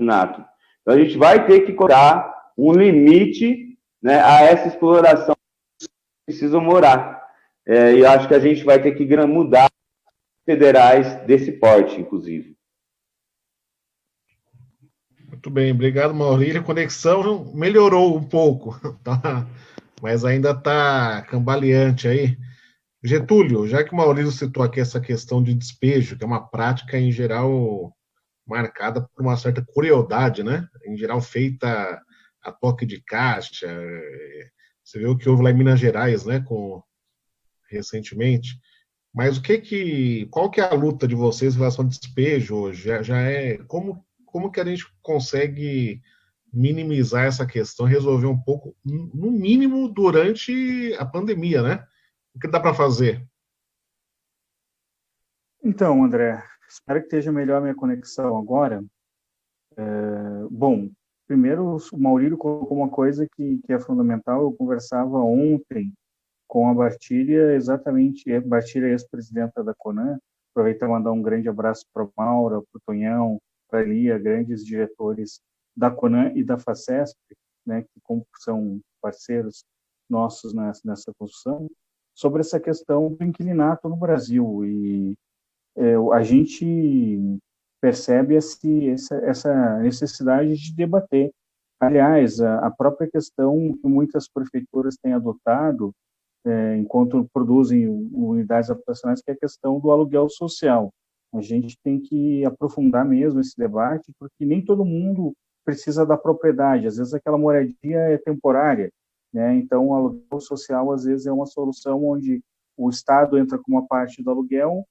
Renato. Então, a gente vai ter que colocar um limite, né, a essa exploração que precisam morar. E acho que a gente vai ter que mudar federais desse porte, inclusive. Muito bem, obrigado, Maurílio. A conexão melhorou um pouco, tá? Mas ainda está cambaleante aí. Getúlio, já que o Maurílio citou aqui essa questão de despejo, que é uma prática, em geral, marcada por uma certa crueldade, né? Em geral, feita a toque de caixa. Você viu o que houve lá em Minas Gerais, né? Recentemente. Mas qual que é a luta de vocês em relação ao despejo hoje? Como que a gente consegue minimizar essa questão, resolver um pouco, no mínimo, durante a pandemia, né? O que dá para fazer? Então, André, espero que esteja melhor a minha conexão agora. Bom, primeiro, o Maurílio colocou uma coisa que é fundamental. Eu conversava ontem com a Bartíria, exatamente, a Bartíria, ex-presidenta da Conan. Aproveitar e mandar um grande abraço para o Maura, para o Tonhão, para a Lia, grandes diretores da Conan e da FACESP, né, que são parceiros nossos nessa construção, sobre essa questão do inquilinato no Brasil. E a gente percebe essa necessidade de debater. Aliás, a própria questão que muitas prefeituras têm adotado, enquanto produzem unidades habitacionais, que é a questão do aluguel social. A gente tem que aprofundar mesmo esse debate, porque nem todo mundo precisa da propriedade. Às vezes aquela moradia é temporária, né? Então o aluguel social às vezes é uma solução onde o Estado entra com uma parte do aluguel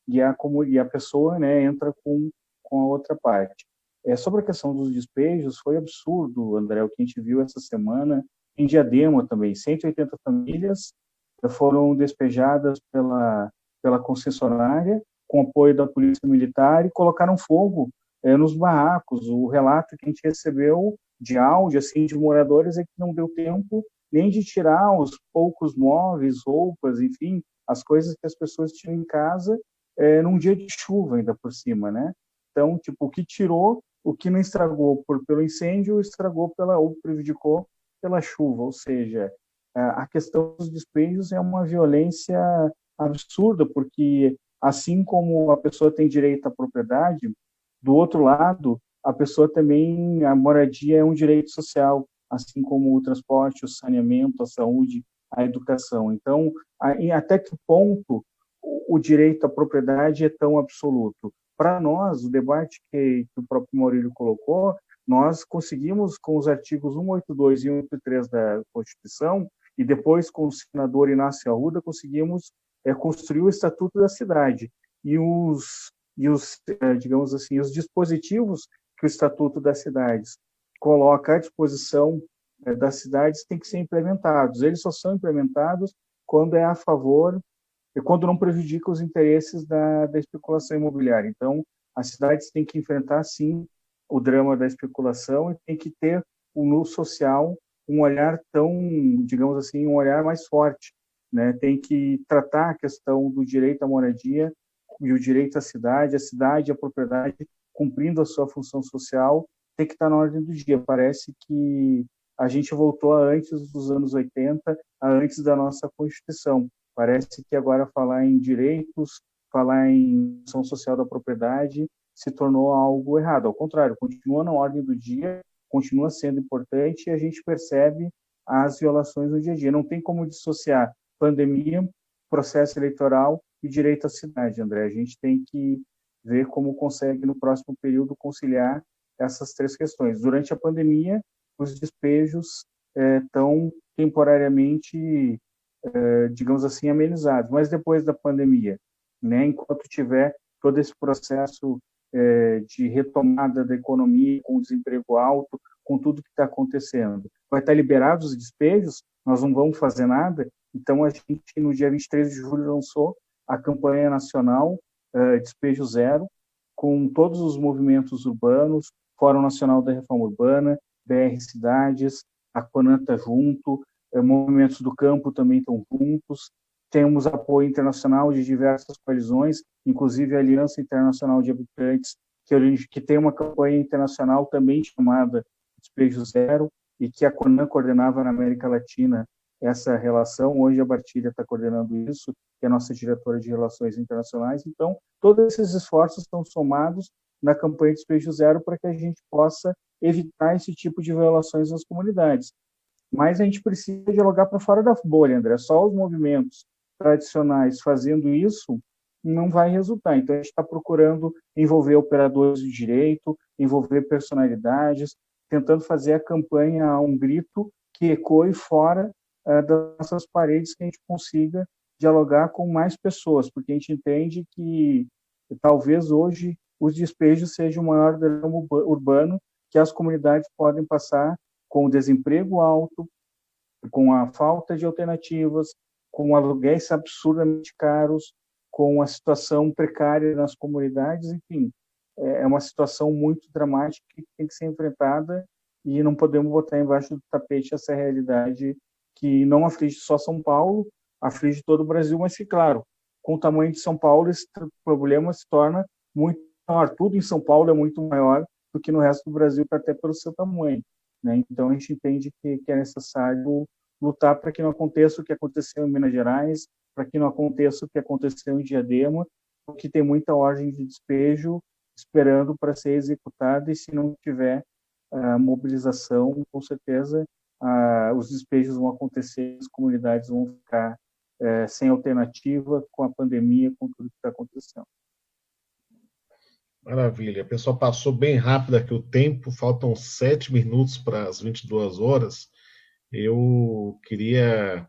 e a pessoa, né, entra com a outra parte. Sobre a questão dos despejos, foi absurdo, André, o que a gente viu essa semana em Diadema também. 180 famílias foram despejadas pela concessionária, com apoio da Polícia Militar, e colocaram fogo nos barracos. O relato que a gente recebeu de áudio assim, de moradores é que não deu tempo nem de tirar os poucos móveis, roupas, enfim, as coisas que as pessoas tinham em casa num dia de chuva ainda por cima, né? Então, tipo, o que tirou, o que não estragou pelo incêndio, estragou ou prejudicou pela chuva. Ou seja, a questão dos despejos é uma violência absurda, porque assim como a pessoa tem direito à propriedade, do outro lado, a pessoa também, a moradia é um direito social. assim como o transporte, o saneamento, a saúde, a educação. Então, até que ponto o direito à propriedade é tão absoluto? Para nós, o debate que o próprio Maurílio colocou, nós conseguimos, com os artigos 182 e 183 da Constituição, e depois com o senador Inácio Arruda, conseguimos construir o Estatuto da Cidade. E digamos assim, os dispositivos que o Estatuto das Cidades coloca à disposição das cidades têm que ser implementados. Eles só são implementados quando é a favor, quando não prejudica os interesses da especulação imobiliária. Então, as cidades têm que enfrentar, sim, o drama da especulação e tem que ter no social um olhar tão, digamos assim, um olhar mais forte, né? Tem que tratar a questão do direito à moradia e o direito à cidade, a propriedade, cumprindo a sua função social, tem que estar na ordem do dia. Parece que a gente voltou a antes dos anos 80, a antes da nossa Constituição. Parece que agora falar em direitos, falar em função social da propriedade, se tornou algo errado. Ao contrário, continua na ordem do dia, continua sendo importante e a gente percebe as violações no dia a dia. Não tem como dissociar pandemia, processo eleitoral e direito à cidade, André. A gente tem que ver como consegue, no próximo período, conciliar essas três questões. Durante a pandemia, os despejos estão temporariamente, digamos assim, amenizados. Mas depois da pandemia, né, enquanto tiver todo esse processo de retomada da economia, com desemprego alto, com tudo que está acontecendo, vai estar liberados os despejos, nós não vamos fazer nada. Então, a gente, no dia 23 de julho, lançou a campanha nacional Despejo Zero, com todos os movimentos urbanos, Fórum Nacional da Reforma Urbana, BR Cidades, a Conan está junto, movimentos do campo também estão juntos, temos apoio internacional de diversas coalizões, inclusive a Aliança Internacional de Habitantes, que tem uma campanha internacional também chamada Despejo Zero, e que a Conan coordenava na América Latina essa relação. Hoje a Bartilha está coordenando isso, que é a nossa diretora de Relações Internacionais. Então, todos esses esforços estão somados na campanha Despejo Zero para que a gente possa evitar esse tipo de violações nas comunidades. Mas a gente precisa dialogar para fora da bolha, André. Só os movimentos tradicionais fazendo isso não vai resultar. Então, a gente está procurando envolver operadores de direito, envolver personalidades, tentando fazer a campanha a um grito que ecoe fora das nossas paredes, que a gente consiga dialogar com mais pessoas, porque a gente entende que talvez hoje os despejos sejam o maior drama urbano que as comunidades podem passar, com o desemprego alto, com a falta de alternativas, com aluguéis absurdamente caros, com a situação precária nas comunidades. Enfim, é uma situação muito dramática que tem que ser enfrentada e não podemos botar embaixo do tapete essa realidade que não aflige só São Paulo, aflige todo o Brasil, mas que, claro, com o tamanho de São Paulo, esse problema se torna muito maior. Tudo em São Paulo é muito maior do que no resto do Brasil, até pelo seu tamanho, né? Então, a gente entende que é necessário lutar para que não aconteça o que aconteceu em Minas Gerais, para que não aconteça o que aconteceu em Diadema, porque tem muita ordem de despejo esperando para ser executada, e se não tiver mobilização, com certeza os despejos vão acontecer, as comunidades vão ficar sem alternativa com a pandemia, com tudo que está acontecendo. Maravilha. A pessoa passou bem rápido aqui o tempo, faltam 7 minutos para as 22 horas. Eu queria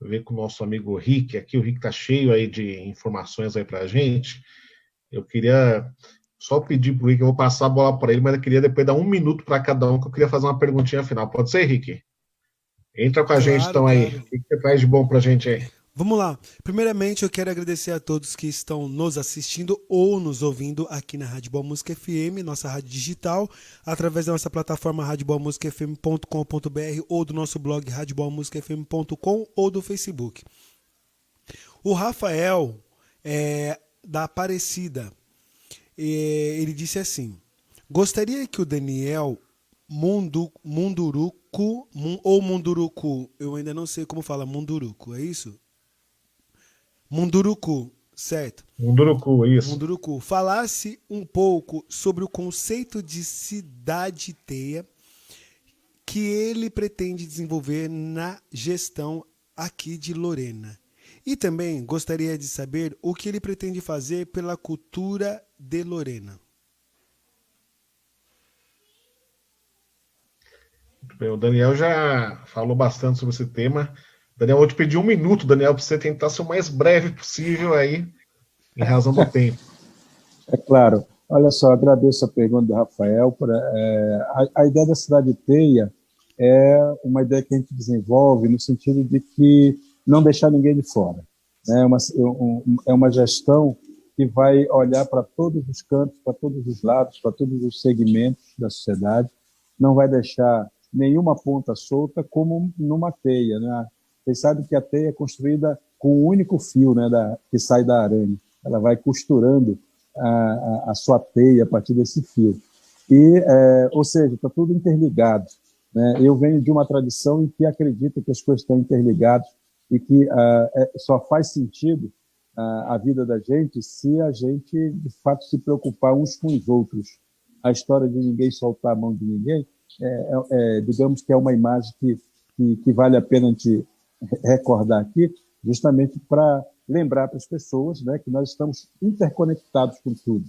ver com o nosso amigo Rick, aqui o Rick está cheio aí de informações aí para a gente. Eu queria só pedir para o Rick, eu vou passar a bola para ele, mas eu queria depois dar 1 minuto para cada um, que eu queria fazer uma perguntinha final. Pode ser, Rick? Entra com a gente então aí. O que você traz de bom para a gente aí? Vamos lá. Primeiramente, eu quero agradecer a todos que estão nos assistindo ou nos ouvindo aqui na Rádio Boa Música FM, nossa rádio digital, através da nossa plataforma radioboamusicafm.com.br ou do nosso blog radioboamusicafm.com ou do Facebook. O Rafael da Aparecida, ele disse assim: gostaria que o Daniel Munduruku, ou Munduruku, eu ainda não sei como fala Munduruku, é isso? Munduruku, certo? Munduruku, isso. Munduruku, falasse um pouco sobre o conceito de cidade-teia que ele pretende desenvolver na gestão aqui de Lorena. E também gostaria de saber o que ele pretende fazer pela cultura de Lorena. Bem, o Daniel já falou bastante sobre esse tema. Daniel, eu vou te pedir 1 minuto, Daniel, para você tentar ser o mais breve possível aí, em razão do tempo. É claro. Olha só, agradeço a pergunta do Rafael. A ideia da cidade teia é uma ideia que a gente desenvolve no sentido de que não deixar ninguém de fora. É uma gestão que vai olhar para todos os cantos, para todos os lados, para todos os segmentos da sociedade, não vai deixar nenhuma ponta solta como numa teia, né? Vocês sabem que a teia é construída com um único fio, né, que sai da aranha. Ela vai costurando a sua teia a partir desse fio. Ou seja, está tudo interligado, né? Eu venho de uma tradição em que acredita que as coisas estão interligadas e que só faz sentido a vida da gente se a gente, de fato, se preocupar uns com os outros. A história de ninguém soltar a mão de ninguém, digamos que é uma imagem que vale a pena a gente recordar aqui, justamente para lembrar para as pessoas, né, que nós estamos interconectados com tudo.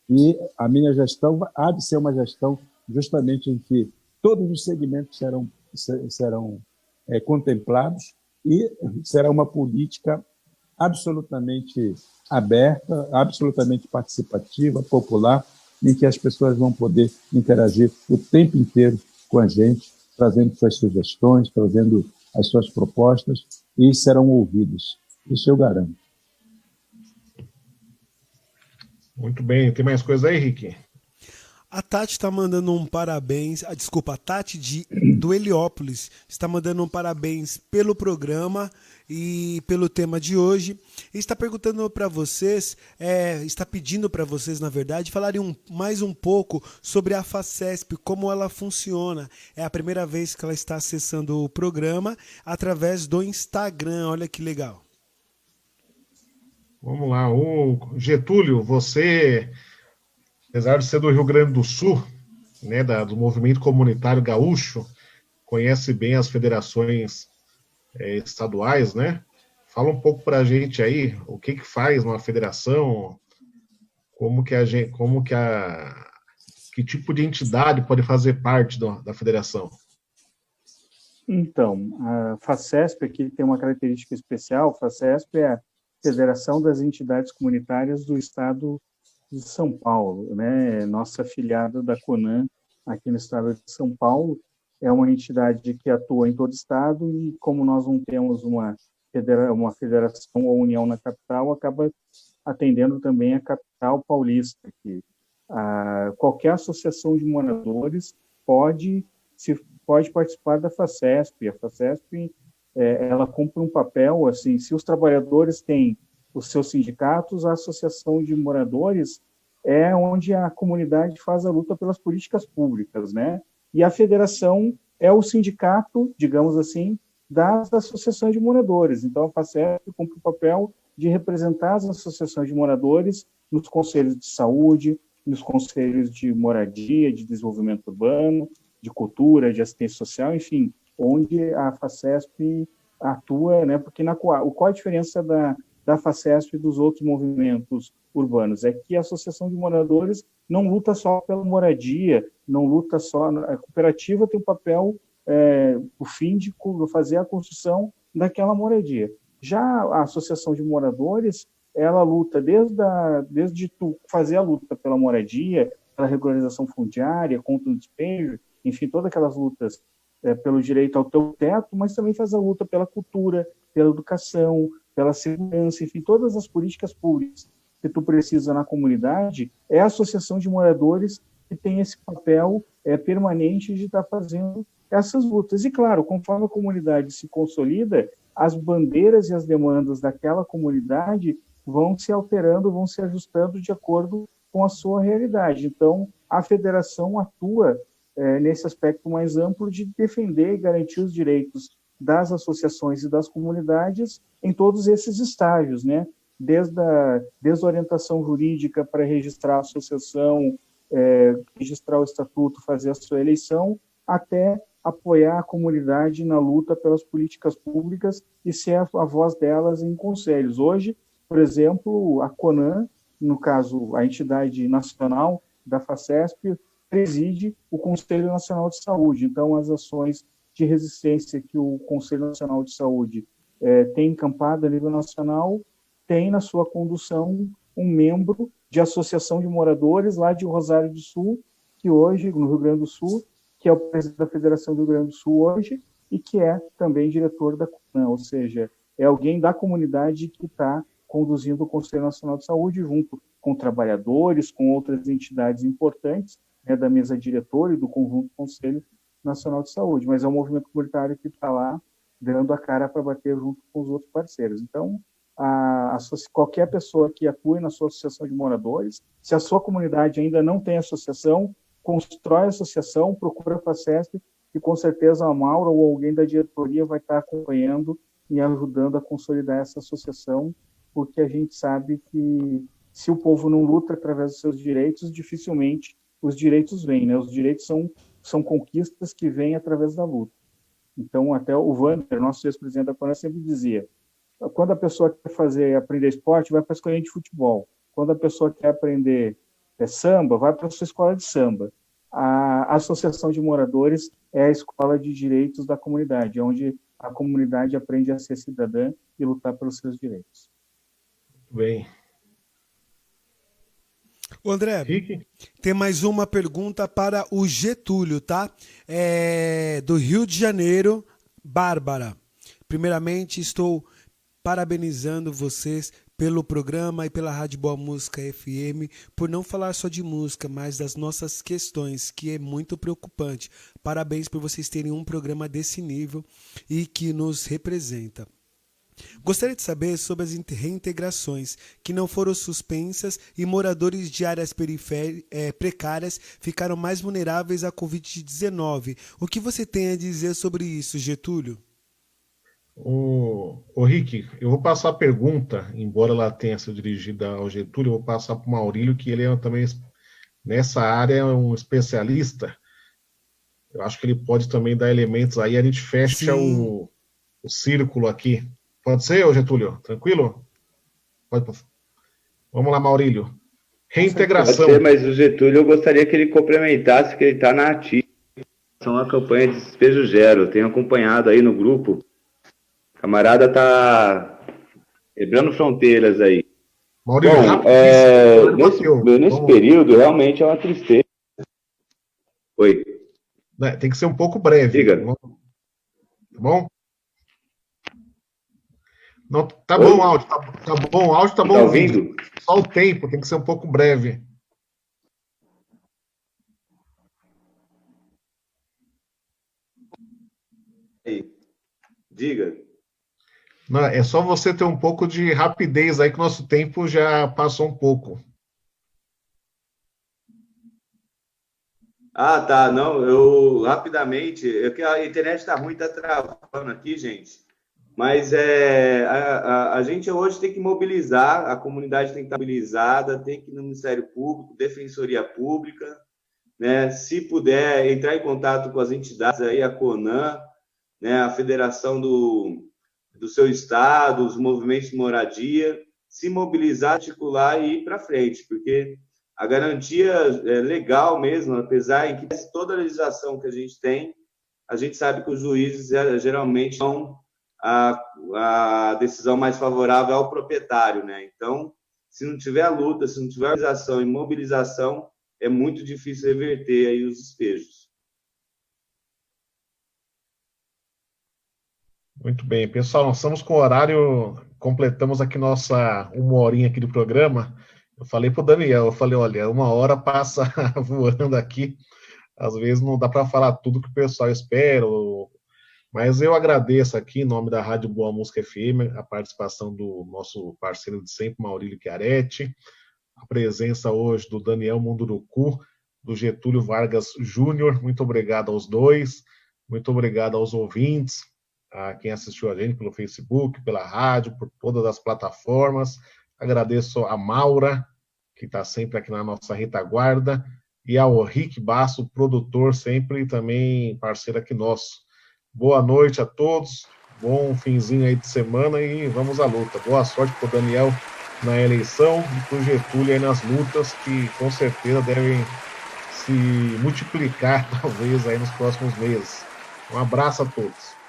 E a minha gestão há de ser uma gestão justamente em que todos os segmentos serão contemplados e será uma política absolutamente aberta, absolutamente participativa, popular, em que as pessoas vão poder interagir o tempo inteiro com a gente, trazendo suas sugestões, trazendo as suas propostas, e serão ouvidas. Isso eu garanto. Muito bem. Tem mais coisa aí, Rick? A Tati está mandando um parabéns. Desculpa, a Tati do Heliópolis está mandando um parabéns pelo programa e pelo tema de hoje. E está perguntando para vocês, está pedindo para vocês, na verdade, falarem mais um pouco sobre a FACESP, como ela funciona. É a primeira vez que ela está acessando o programa através do Instagram. Olha que legal. Vamos lá. O Getúlio, você, apesar de ser do Rio Grande do Sul, né, do movimento comunitário gaúcho, conhece bem as federações estaduais, né? Fala um pouco para a gente aí o que faz uma federação, que tipo de entidade pode fazer parte da federação. Então, a FACESP aqui tem uma característica especial. A FACESP é a Federação das Entidades Comunitárias do Estado de São Paulo, né? Nossa afiliada da CONAN aqui no estado de São Paulo. É uma entidade que atua em todo o estado e, como nós não temos uma federação ou união na capital, acaba atendendo também a capital paulista, que qualquer associação de moradores pode participar da FACESP. A FACESP ela cumpre um papel, assim, se os trabalhadores têm os seus sindicatos, a associação de moradores é onde a comunidade faz a luta pelas políticas públicas, né? E a federação é o sindicato, digamos assim, das associações de moradores. Então, a FACESP cumpre o papel de representar as associações de moradores nos conselhos de saúde, nos conselhos de moradia, de desenvolvimento urbano, de cultura, de assistência social, enfim, onde a FACESP atua, né? Porque qual a diferença da FACESP e dos outros movimentos urbanos? É que a associação de moradores não luta só pela moradia, não luta só... A cooperativa tem o papel, o fim de fazer a construção daquela moradia. Já a associação de moradores, ela luta desde tu fazer a luta pela moradia, pela regularização fundiária, contra o despejo, enfim, todas aquelas lutas pelo direito ao teu teto, mas também faz a luta pela cultura, pela educação, pela segurança, enfim, todas as políticas públicas que tu precisa na comunidade, é a associação de moradores que tem esse papel permanente de estar fazendo essas lutas. E, claro, conforme a comunidade se consolida, as bandeiras e as demandas daquela comunidade vão se alterando, vão se ajustando de acordo com a sua realidade. Então, a federação atua nesse aspecto mais amplo de defender e garantir os direitos das associações e das comunidades em todos esses estágios, né? Desde a orientação jurídica para registrar a associação, registrar o estatuto, fazer a sua eleição, até apoiar a comunidade na luta pelas políticas públicas e ser a voz delas em conselhos. Hoje, por exemplo, a CONAN, no caso, a entidade nacional da FACESP, preside o Conselho Nacional de Saúde. Então, as ações de resistência que o Conselho Nacional de Saúde tem encampado a nível nacional, tem na sua condução um membro de associação de moradores lá de Rosário do Sul, que hoje, no Rio Grande do Sul, que é o presidente da Federação do Rio Grande do Sul hoje, e que é também diretor da CONAN, ou seja, é alguém da comunidade que está conduzindo o Conselho Nacional de Saúde, junto com trabalhadores, com outras entidades importantes, da mesa diretora e do conjunto do Conselho Nacional de Saúde, mas é um movimento comunitário que está lá dando a cara para bater junto com os outros parceiros. Então, qualquer pessoa que atue na sua associação de moradores, se a sua comunidade ainda não tem associação, constrói a associação, procura a FACESP, e com certeza a Maura ou alguém da diretoria vai estar acompanhando e ajudando a consolidar essa associação, porque a gente sabe que se o povo não luta através dos seus direitos, dificilmente os direitos vêm, né? Os direitos são conquistas que vêm através da luta. Então, até o Wander, nosso ex-presidente da CONAN, sempre dizia, quando a pessoa quer aprender esporte, vai para a escolinha de futebol. Quando a pessoa quer aprender samba, vai para a sua escola de samba. A Associação de Moradores é a escola de direitos da comunidade, onde a comunidade aprende a ser cidadã e lutar pelos seus direitos. Bem. Ô André, Rick? Tem mais uma pergunta para o Getúlio, tá? Do Rio de Janeiro, Bárbara. Primeiramente, estou parabenizando vocês pelo programa e pela Rádio Boa Música FM, por não falar só de música, mas das nossas questões, que é muito preocupante. Parabéns por vocês terem um programa desse nível e que nos representa. Gostaria de saber sobre as reintegrações que não foram suspensas e moradores de áreas precárias ficaram mais vulneráveis à Covid-19. O que você tem a dizer sobre isso, Getúlio? Ô Rick, eu vou passar a pergunta, embora ela tenha sido dirigida ao Getúlio, eu vou passar para o Maurílio, que ele é também, nessa área, é um especialista. Eu acho que ele pode também dar elementos aí, a gente fecha o círculo aqui. Pode ser, ô Getúlio? Tranquilo? Vamos lá, Maurílio. Reintegração. Pode ser, mas o Getúlio, eu gostaria que ele complementasse, que ele está na ativa. São a campanha de Despejo Zero. Eu tenho acompanhado aí no grupo. O camarada está quebrando fronteiras aí. Maurílio, bom, nesse período, realmente é uma tristeza. Oi. Tem que ser um pouco breve. Diga. Tá bom? Não, tá bom o áudio, tá bom o áudio, tá bom. Tá ouvindo? Só o tempo, tem que ser um pouco breve. Aí. Diga. Não, é só você ter um pouco de rapidez aí, que o nosso tempo já passou um pouco. Ah, tá. Não, eu rapidamente. É que a internet está ruim, tá travando aqui, gente. Mas a gente hoje tem que mobilizar, a comunidade tem que estar mobilizada, tem que ir no Ministério Público, Defensoria Pública, né? Se puder entrar em contato com as entidades aí, a CONAN, né? A Federação do seu estado, os movimentos de moradia, se mobilizar, articular e ir para frente, porque a garantia é legal mesmo, apesar em que toda a legislação que a gente sabe que os juízes geralmente são a decisão mais favorável ao proprietário, né? Então, se não tiver a luta, se não tiver organização e mobilização, é muito difícil reverter aí os despejos. Muito bem, pessoal, nós estamos com o horário, completamos aqui nossa 1 horinha aqui do programa. Eu falei para o Daniel, olha, 1 hora passa voando aqui, às vezes não dá para falar tudo que o pessoal espera, mas eu agradeço aqui, em nome da Rádio Boa Música FM, a participação do nosso parceiro de sempre, Maurílio Chiaretti, a presença hoje do Daniel Munduruku, do Getúlio Vargas Júnior. Muito obrigado aos dois, muito obrigado aos ouvintes, a quem assistiu a gente pelo Facebook, pela rádio, por todas as plataformas. Agradeço a Maura, que está sempre aqui na nossa retaguarda, e ao Rick Basso, produtor, sempre também parceiro aqui nosso. Boa noite a todos, bom finzinho aí de semana e vamos à luta. Boa sorte para o Daniel na eleição e para o Getúlio aí nas lutas, que com certeza devem se multiplicar, talvez, aí nos próximos meses. Um abraço a todos.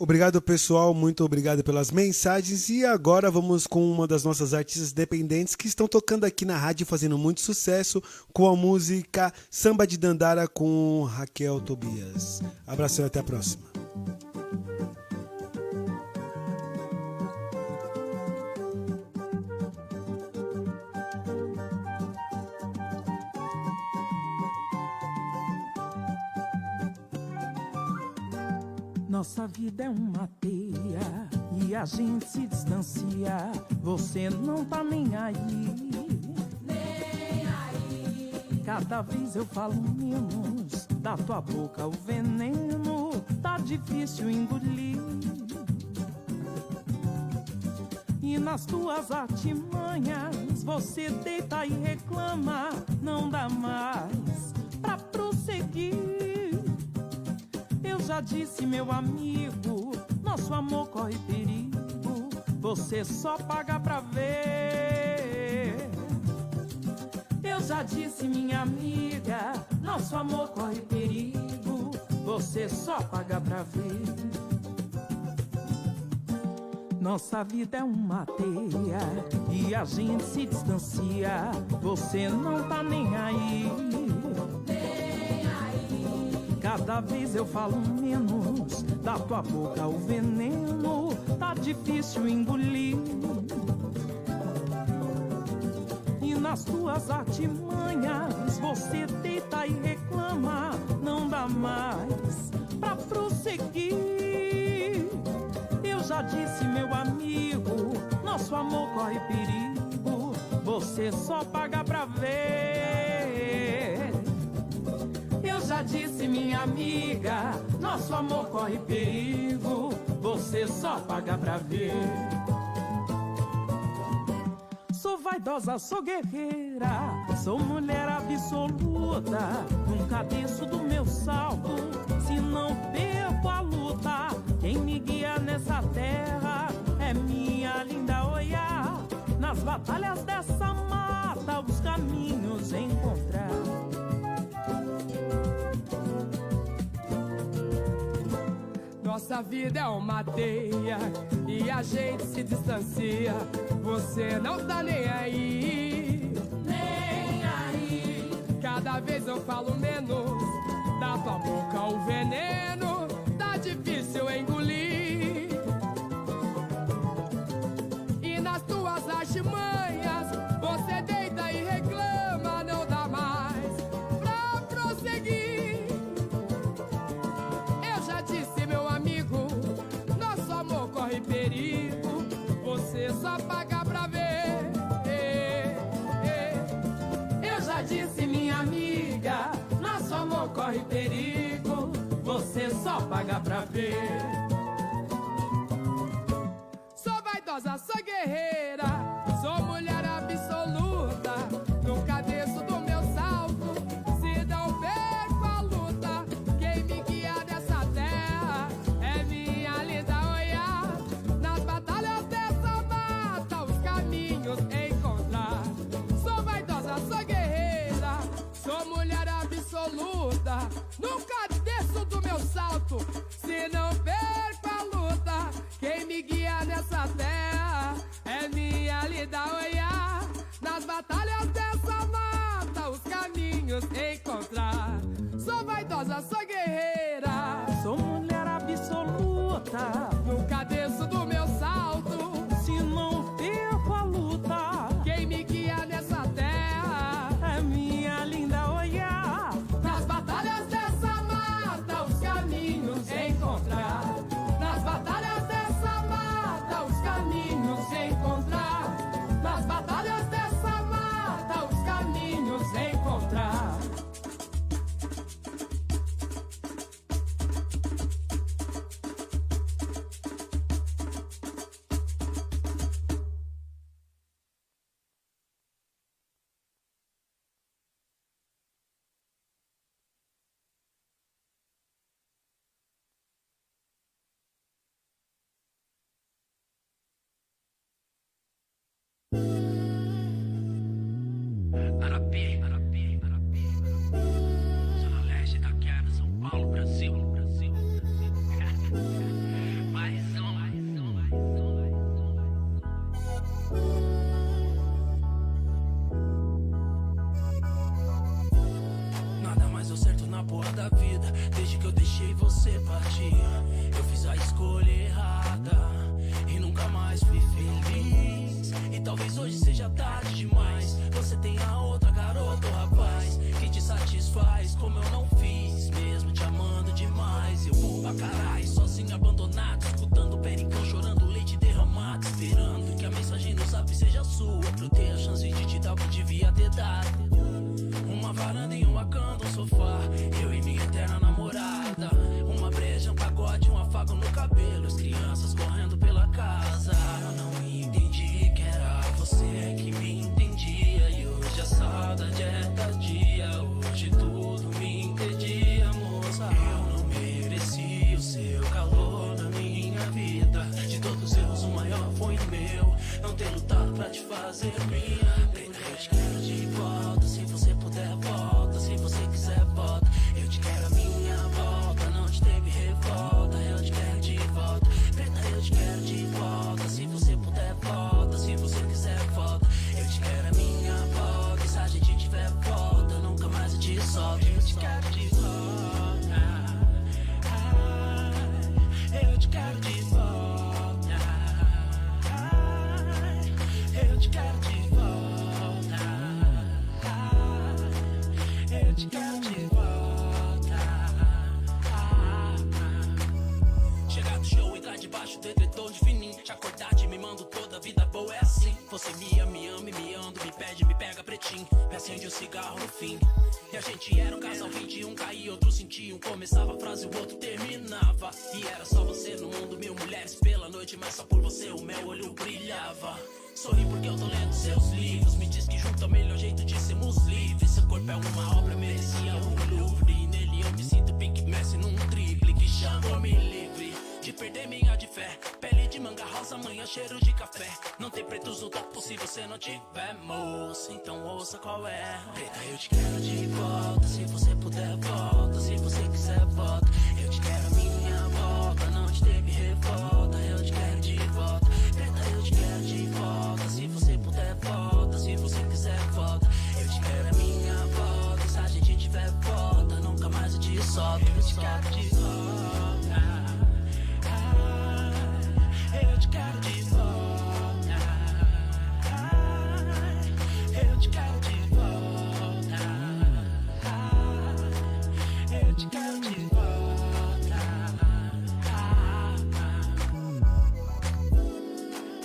Obrigado, pessoal. Muito obrigado pelas mensagens. E agora vamos com uma das nossas artistas dependentes que estão tocando aqui na rádio, fazendo muito sucesso com a música Samba de Dandara com Raquel Tobias. Abração e até a próxima. Nossa vida é uma teia e a gente se distancia. Você não tá nem aí. Nem aí. Cada vez eu falo menos. Da tua boca o veneno tá difícil engolir. E nas tuas artimanhas você deita e reclama. Não dá mais pra prosseguir. Eu já disse, meu amigo, nosso amor corre perigo. Você só paga pra ver. Eu já disse, minha amiga, nosso amor corre perigo. Você só paga pra ver. Nossa vida é uma teia e a gente se distancia. Você não tá nem aí. Cada vez eu falo menos. Da tua boca o veneno tá difícil engolir. E nas tuas artimanhas você deita e reclama. Não dá mais pra prosseguir. Eu já disse, meu amigo, nosso amor corre perigo. Você só paga pra ver. Eu já disse, minha amiga, nosso amor corre perigo. Você só paga pra ver. Sou vaidosa, sou guerreira, sou mulher absoluta. Nunca desço do meu salto, se não perco a luta. Quem me guia nessa terra é minha linda Oiá. Nas batalhas dessa mata, os caminhos encontrar. Nossa vida é uma teia e a gente se distancia. Você não tá nem aí. Nem aí. Cada vez eu falo menos. Da tua boca o veneno tá difícil engolir. E nas tuas artimanhas você deita e reclama. Não dá mais pra prosseguir. Eu já disse, meu amigo, nosso amor corre perigo. Você só paga pra ver. Eu já disse, minha amiga, nosso amor corre perigo. Você só paga pra ver. Sou vaidosa, sou guerreira, sou mulher absoluta. Nunca desço do meu salto, se não perco a luta. Quem me guia dessa terra é minha linda Oiá. Nas batalhas dessa mata, os caminhos encontrar. Sou vaidosa, sou guerreira, sou mulher absoluta. Nunca desço do meu salto, se não perco Arapê, Zona Leste da Queda, São Paulo, Brasil. Mais um. Nada mais deu certo na porra da vida, desde que eu deixei você partir. Eu fiz a escolha errada e nunca mais fui feliz. E talvez hoje seja tarde demais. Você tenha outra garota ou rapaz que te satisfaz como eu não fiz, mesmo te amando demais. Eu vou pra caralho, sozinho, abandonado, escutando o pericão, chorando leite derramado, esperando que a mensagem no zap seja sua, pra eu ter a chance de te dar o que devia ter dado. Uma varanda e uma cama, um sofá, eu e minha eterna namorada. Uma breja, um pagode, um afago no cabelo, as crianças correndo pela casa. Eu não entendi que era você que me entendia, e hoje a saudade é tardia, hoje tudo me entendia, moça. Eu não mereci o seu calor na minha vida, de todos os erros o maior foi o meu, não ter lutado pra te fazer minha. Preta, eu te quero de volta, se você puder volta, se você quiser volta. Eu te quero a minha volta, não te teve revolta, eu te quero de volta. Preta, eu te quero de volta, se você puder volta, se você quiser volta. Eu te quero a minha volta, e se a gente tiver volta, nunca mais eu te solto. Eu te quero de volta, eu te quero de volta, eu te quero de volta, eu te quero de volta. Chegar do show, entrar debaixo do edredom de fininho, te acordar, te mimando toda a vida boa é assim. Você me ama, me anda, me pede, me pega pretinho, me acende um cigarro no fim. E a gente era um casal 21, caía, outro sentia, um começava a frase, o outro terminava. E era só você no mundo, 1000 mulheres pela noite, mas só por você o meu olho brilhava. Sorri porque eu tô lendo seus livros, me diz que junto é o melhor jeito de sermos livres. Seu corpo é uma obra, merecia um Louvre, e nele eu me sinto Pink Messi num triple que chamou-me livre de perder minha de fé. Pele de manga rosa, manhã cheiro de café. Não tem pretos no topo se você não tiver, moça, então ouça qual é. Preta, eu te quero de volta, se você puder volta, se você quiser volta. Eu te quero a minha volta, não te teve revolta, eu te quero de volta. Preta, eu te quero de volta, se você puder volta, se você quiser volta. Eu te quero a minha volta, se a gente tiver volta, nunca mais eu te solto. Eu te quero de volta, eu te quero de volta, eu te quero de volta, eu te quero de volta.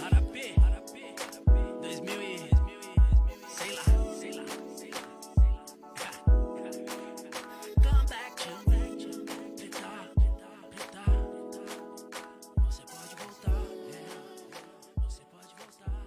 Arapê, 2000 e sei lá. Come back to me, Preta. Você pode voltar, você pode voltar.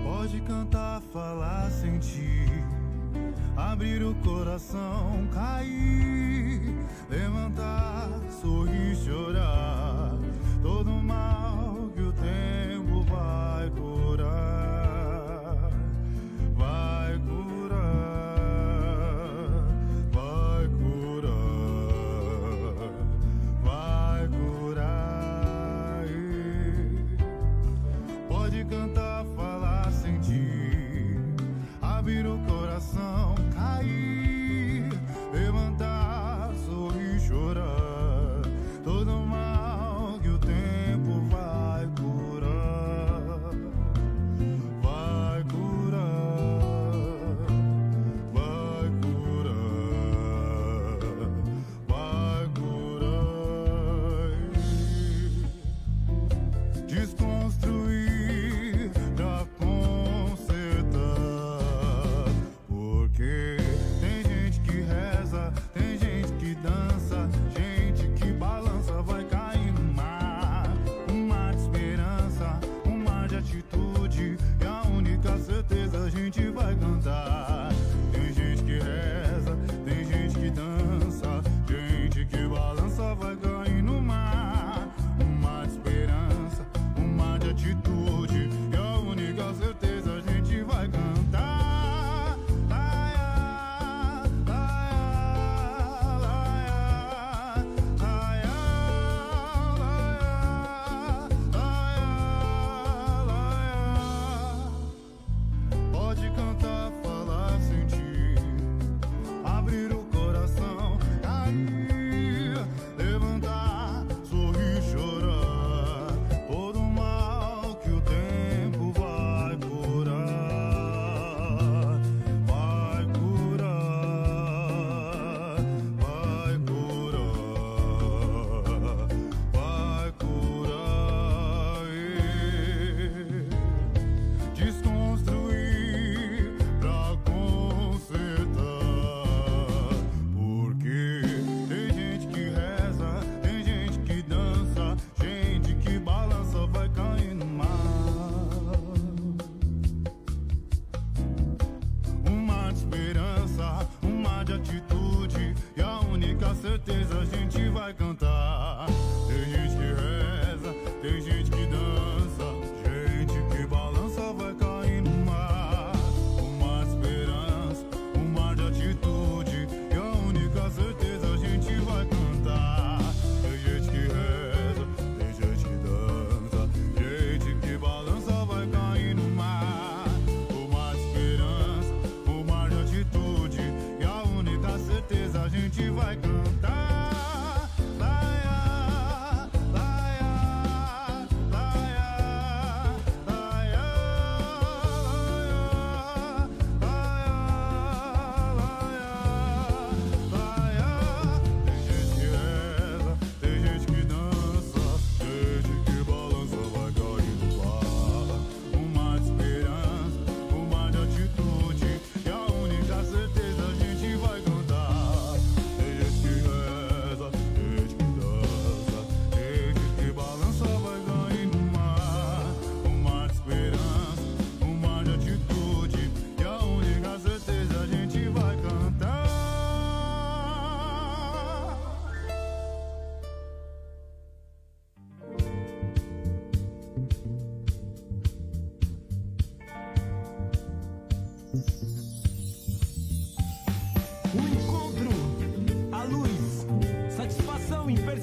Pode cantar, falar, sentir, abrir o coração, cair, levantar, sorrir, chorar. Todo mal que o tempo vai curar, vai curar, vai curar, vai curar. Pode cantar, falar, sentir, abrir o coração, cair, levantar, sorrir, chorar.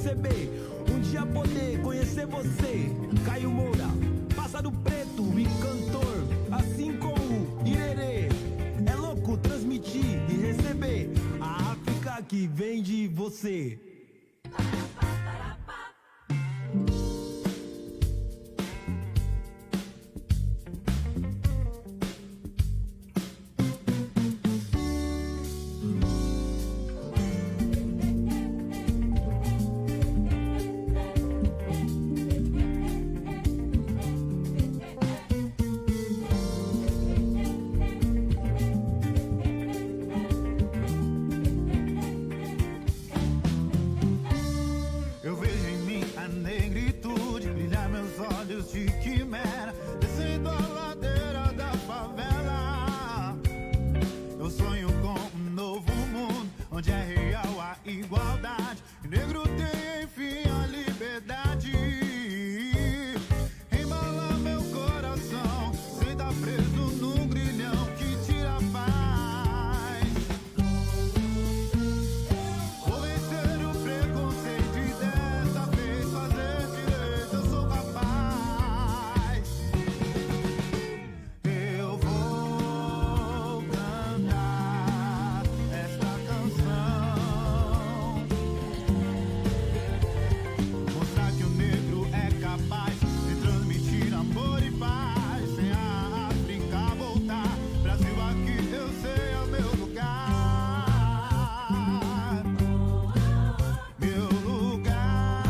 receber, um dia poder conhecer você. Caio Moura, pássaro preto e cantor, assim como Irerê. É louco transmitir e receber a África que vem de você. Eu vejo em mim a negritude, brilhar meus olhos de quimera, descendo a ladeira da favela. Eu sonho com um novo mundo, onde é real a igualdade, e o negro tem enfim a liberdade. Embala meu coração, sem estar preso num grilhão que tira a paz. Vou vencer o preconceito e dessa vez fazer direito, eu sou capaz. Eu vou cantar esta canção, mostrar que o negro é capaz de transmitir amor e paz. Sem a África voltar, Brasil aqui eu sei é o meu lugar. Meu lugar.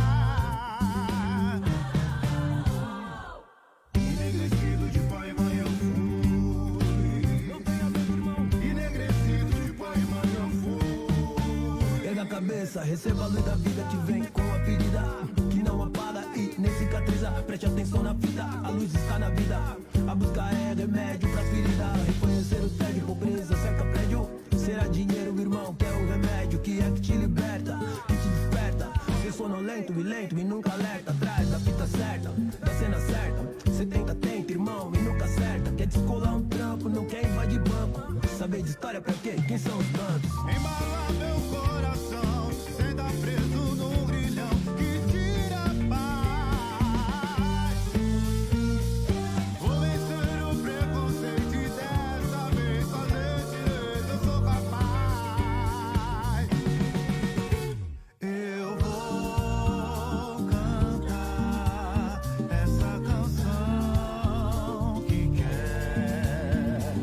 Enegrecido de pai e mãe eu fui. Não tenha medo, irmão. Enegrecido de pai e mãe eu fui. Erga a cabeça, receba a luz da vida, te vem com a ferida que não apaga e nem cicatriza. Preste atenção na fita, a luz está na vida. A busca é remédio pra ferida. Reconhecer o tédio, pobreza, cerca prédio. Será dinheiro, irmão, que é o remédio que é que te liberta, que te desperta. Ser sonolento e lento e nunca alerta. Atrás da fita certa, da cena certa. Cê tenta, irmão, e nunca acerta. Quer descolar um trampo, não quer invadir banco. Saber de história pra quê? Quem são os bandos? Embala meu coração, sem estar preso num grilhão que tira a paz. Vou vencer o preconceito e dessa vez fazer direito, eu sou capaz. Eu vou cantar essa canção que quer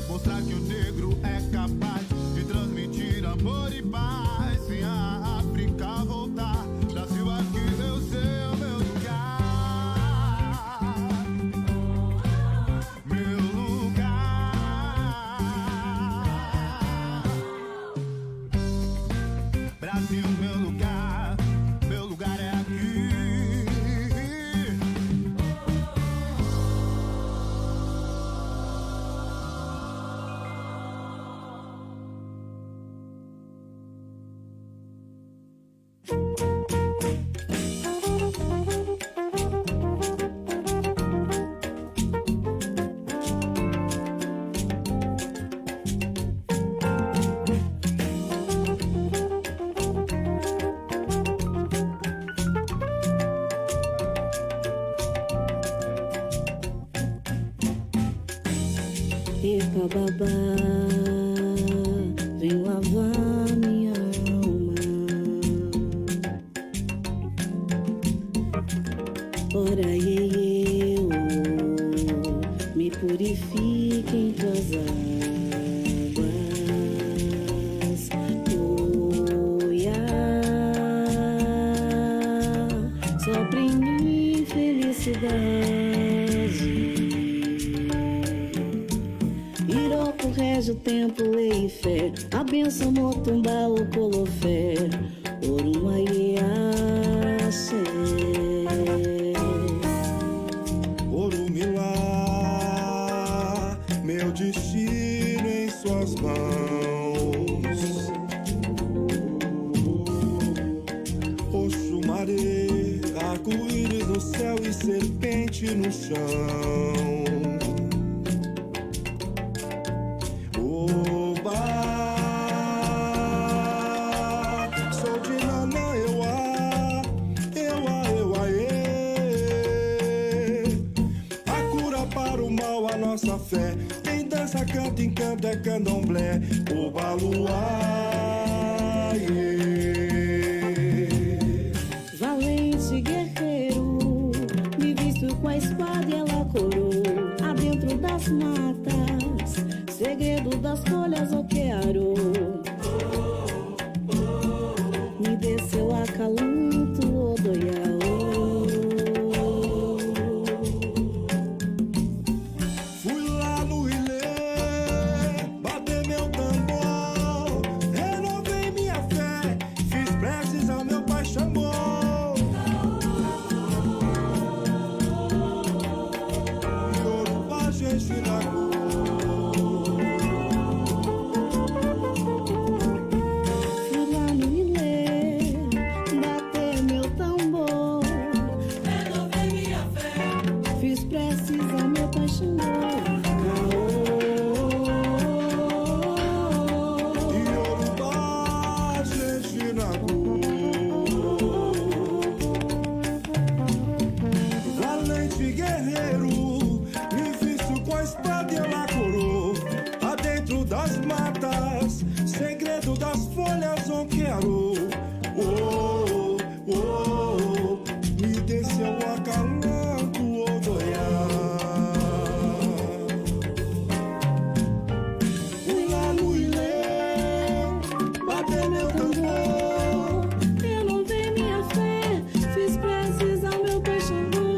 mostrar que o negro é capaz de transmitir amor e paz. Sem a África voltar, Brasil aqui eu sei é o meu lugar. Meu lugar. Brasil, meu lugar é aqui. Epa babá, vem lavar minha alma. Ora eu me purifique em tuas águas. Oia, sopra em mim felicidade. Iroco rege o tempo e fé, a benção motumba o colofé, Orumaiê axé. Orumilá, meu destino em suas mãos. Oxumaré, arco-íris no céu e serpente no chão. Oba, sou de Nanã, eu canto, encanto, é candomblé, o baluá. Valente guerreiro, me visto com a espada e ela coroa. Adentro das matas, segredo das folhas o que arou. Me desceu acalanto o doiaô. Fui lá no Ilê, bater meu tambor, renovei minha fé, fiz preces ao meu pai Xangô. Yorubá, Jejinaku. Valente guerreiro, me visto com a espada e ela coroa. Adentro das matas, segredo das folhas o que arou. Oh, oh, oh, me desceu o acalanto o doiá. Fui lá no Ilê, bater meu tambor, renovei minha fé, fiz preces ao meu pai Xangô.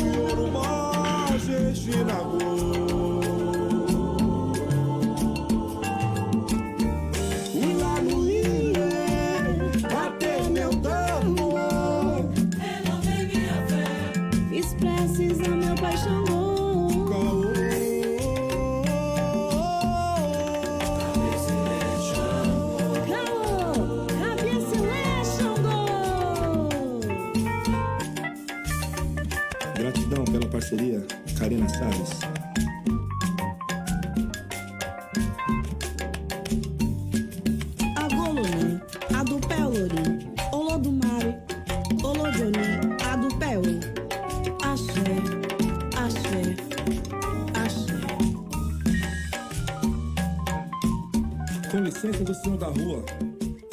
Yorubá, Jejinaku. Fui lá no Ilê, bater meu tambor, renovei minha fé, fiz preces ao meu pai Xangô. Gratidão pela parceria, Karina Salles. A Goloni, a do Pelorim, Olodumare, Olodoni, a do Peori. Axé, axé, axé. Com licença do senhor da rua,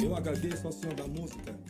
eu agradeço ao senhor da música.